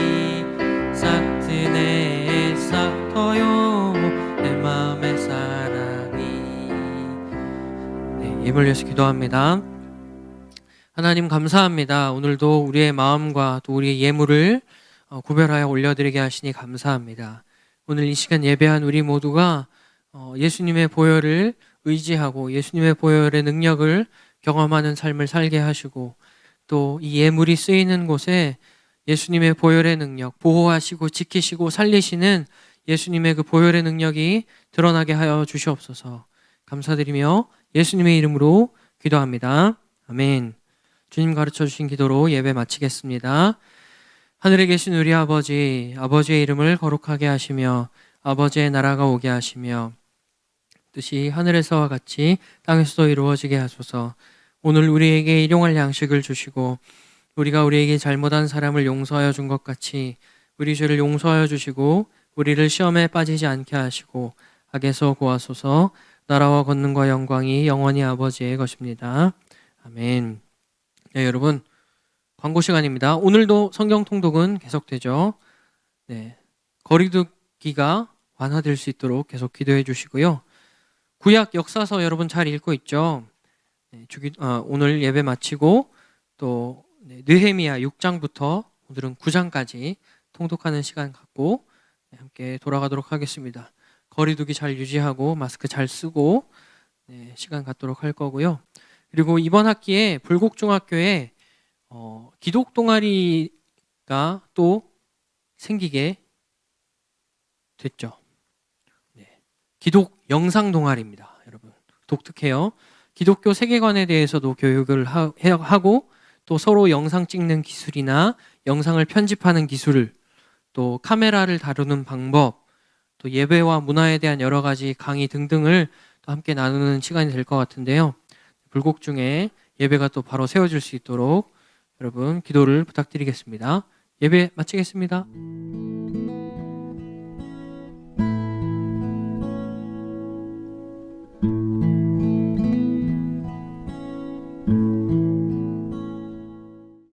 삭튼에 삭터요 내 마음의 사랑이. 네, 예물 예수 기도합니다. 하나님, 감사합니다. 오늘도 우리의 마음과 또 우리의 예물을 구별하여 올려드리게 하시니 감사합니다. 오늘 이 시간 예배한 우리 모두가 예수님의 보혈을 의지하고 예수님의 보혈의 능력을 경험하는 삶을 살게 하시고, 또 이 예물이 쓰이는 곳에 예수님의 보혈의 능력, 보호하시고 지키시고 살리시는 예수님의 그 보혈의 능력이 드러나게 하여 주시옵소서. 감사드리며 예수님의 이름으로 기도합니다. 아멘. 주님 가르쳐 주신 기도로 예배 마치겠습니다. 하늘에 계신 우리 아버지, 아버지의 이름을 거룩하게 하시며 아버지의 나라가 오게 하시며 뜻이 하늘에서와 같이 땅에서도 이루어지게 하소서. 오늘 우리에게 일용할 양식을 주시고 우리가 우리에게 잘못한 사람을 용서하여 준 것 같이 우리 죄를 용서하여 주시고 우리를 시험에 빠지지 않게 하시고 악에서 구하소서. 나라와 권능과 영광이 영원히 아버지의 것입니다. 아멘. 네, 여러분, 광고 시간입니다. 오늘도 성경 통독은 계속되죠. 네, 거리두기가 완화될 수 있도록 계속 기도해 주시고요. 구약 역사서 여러분 잘 읽고 있죠? 네, 오늘 예배 마치고 또 느헤미야 6장부터 오늘은 9장까지 통독하는 시간 갖고 함께 돌아가도록 하겠습니다. 거리두기 잘 유지하고 마스크 잘 쓰고 시간 갖도록 할 거고요. 그리고 이번 학기에 불곡중학교에 기독 동아리가 또 생기게 됐죠. 기독 영상 동아리입니다. 여러분 독특해요. 기독교 세계관에 대해서도 교육을 하고 또 서로 영상 찍는 기술이나 영상을 편집하는 기술을 또 카메라를 다루는 방법 또 예배와 문화에 대한 여러 가지 강의 등등을 또 함께 나누는 시간이 될 것 같은데요. 불곡 중에 예배가 또 바로 세워질 수 있도록 여러분 기도를 부탁드리겠습니다. 예배 마치겠습니다.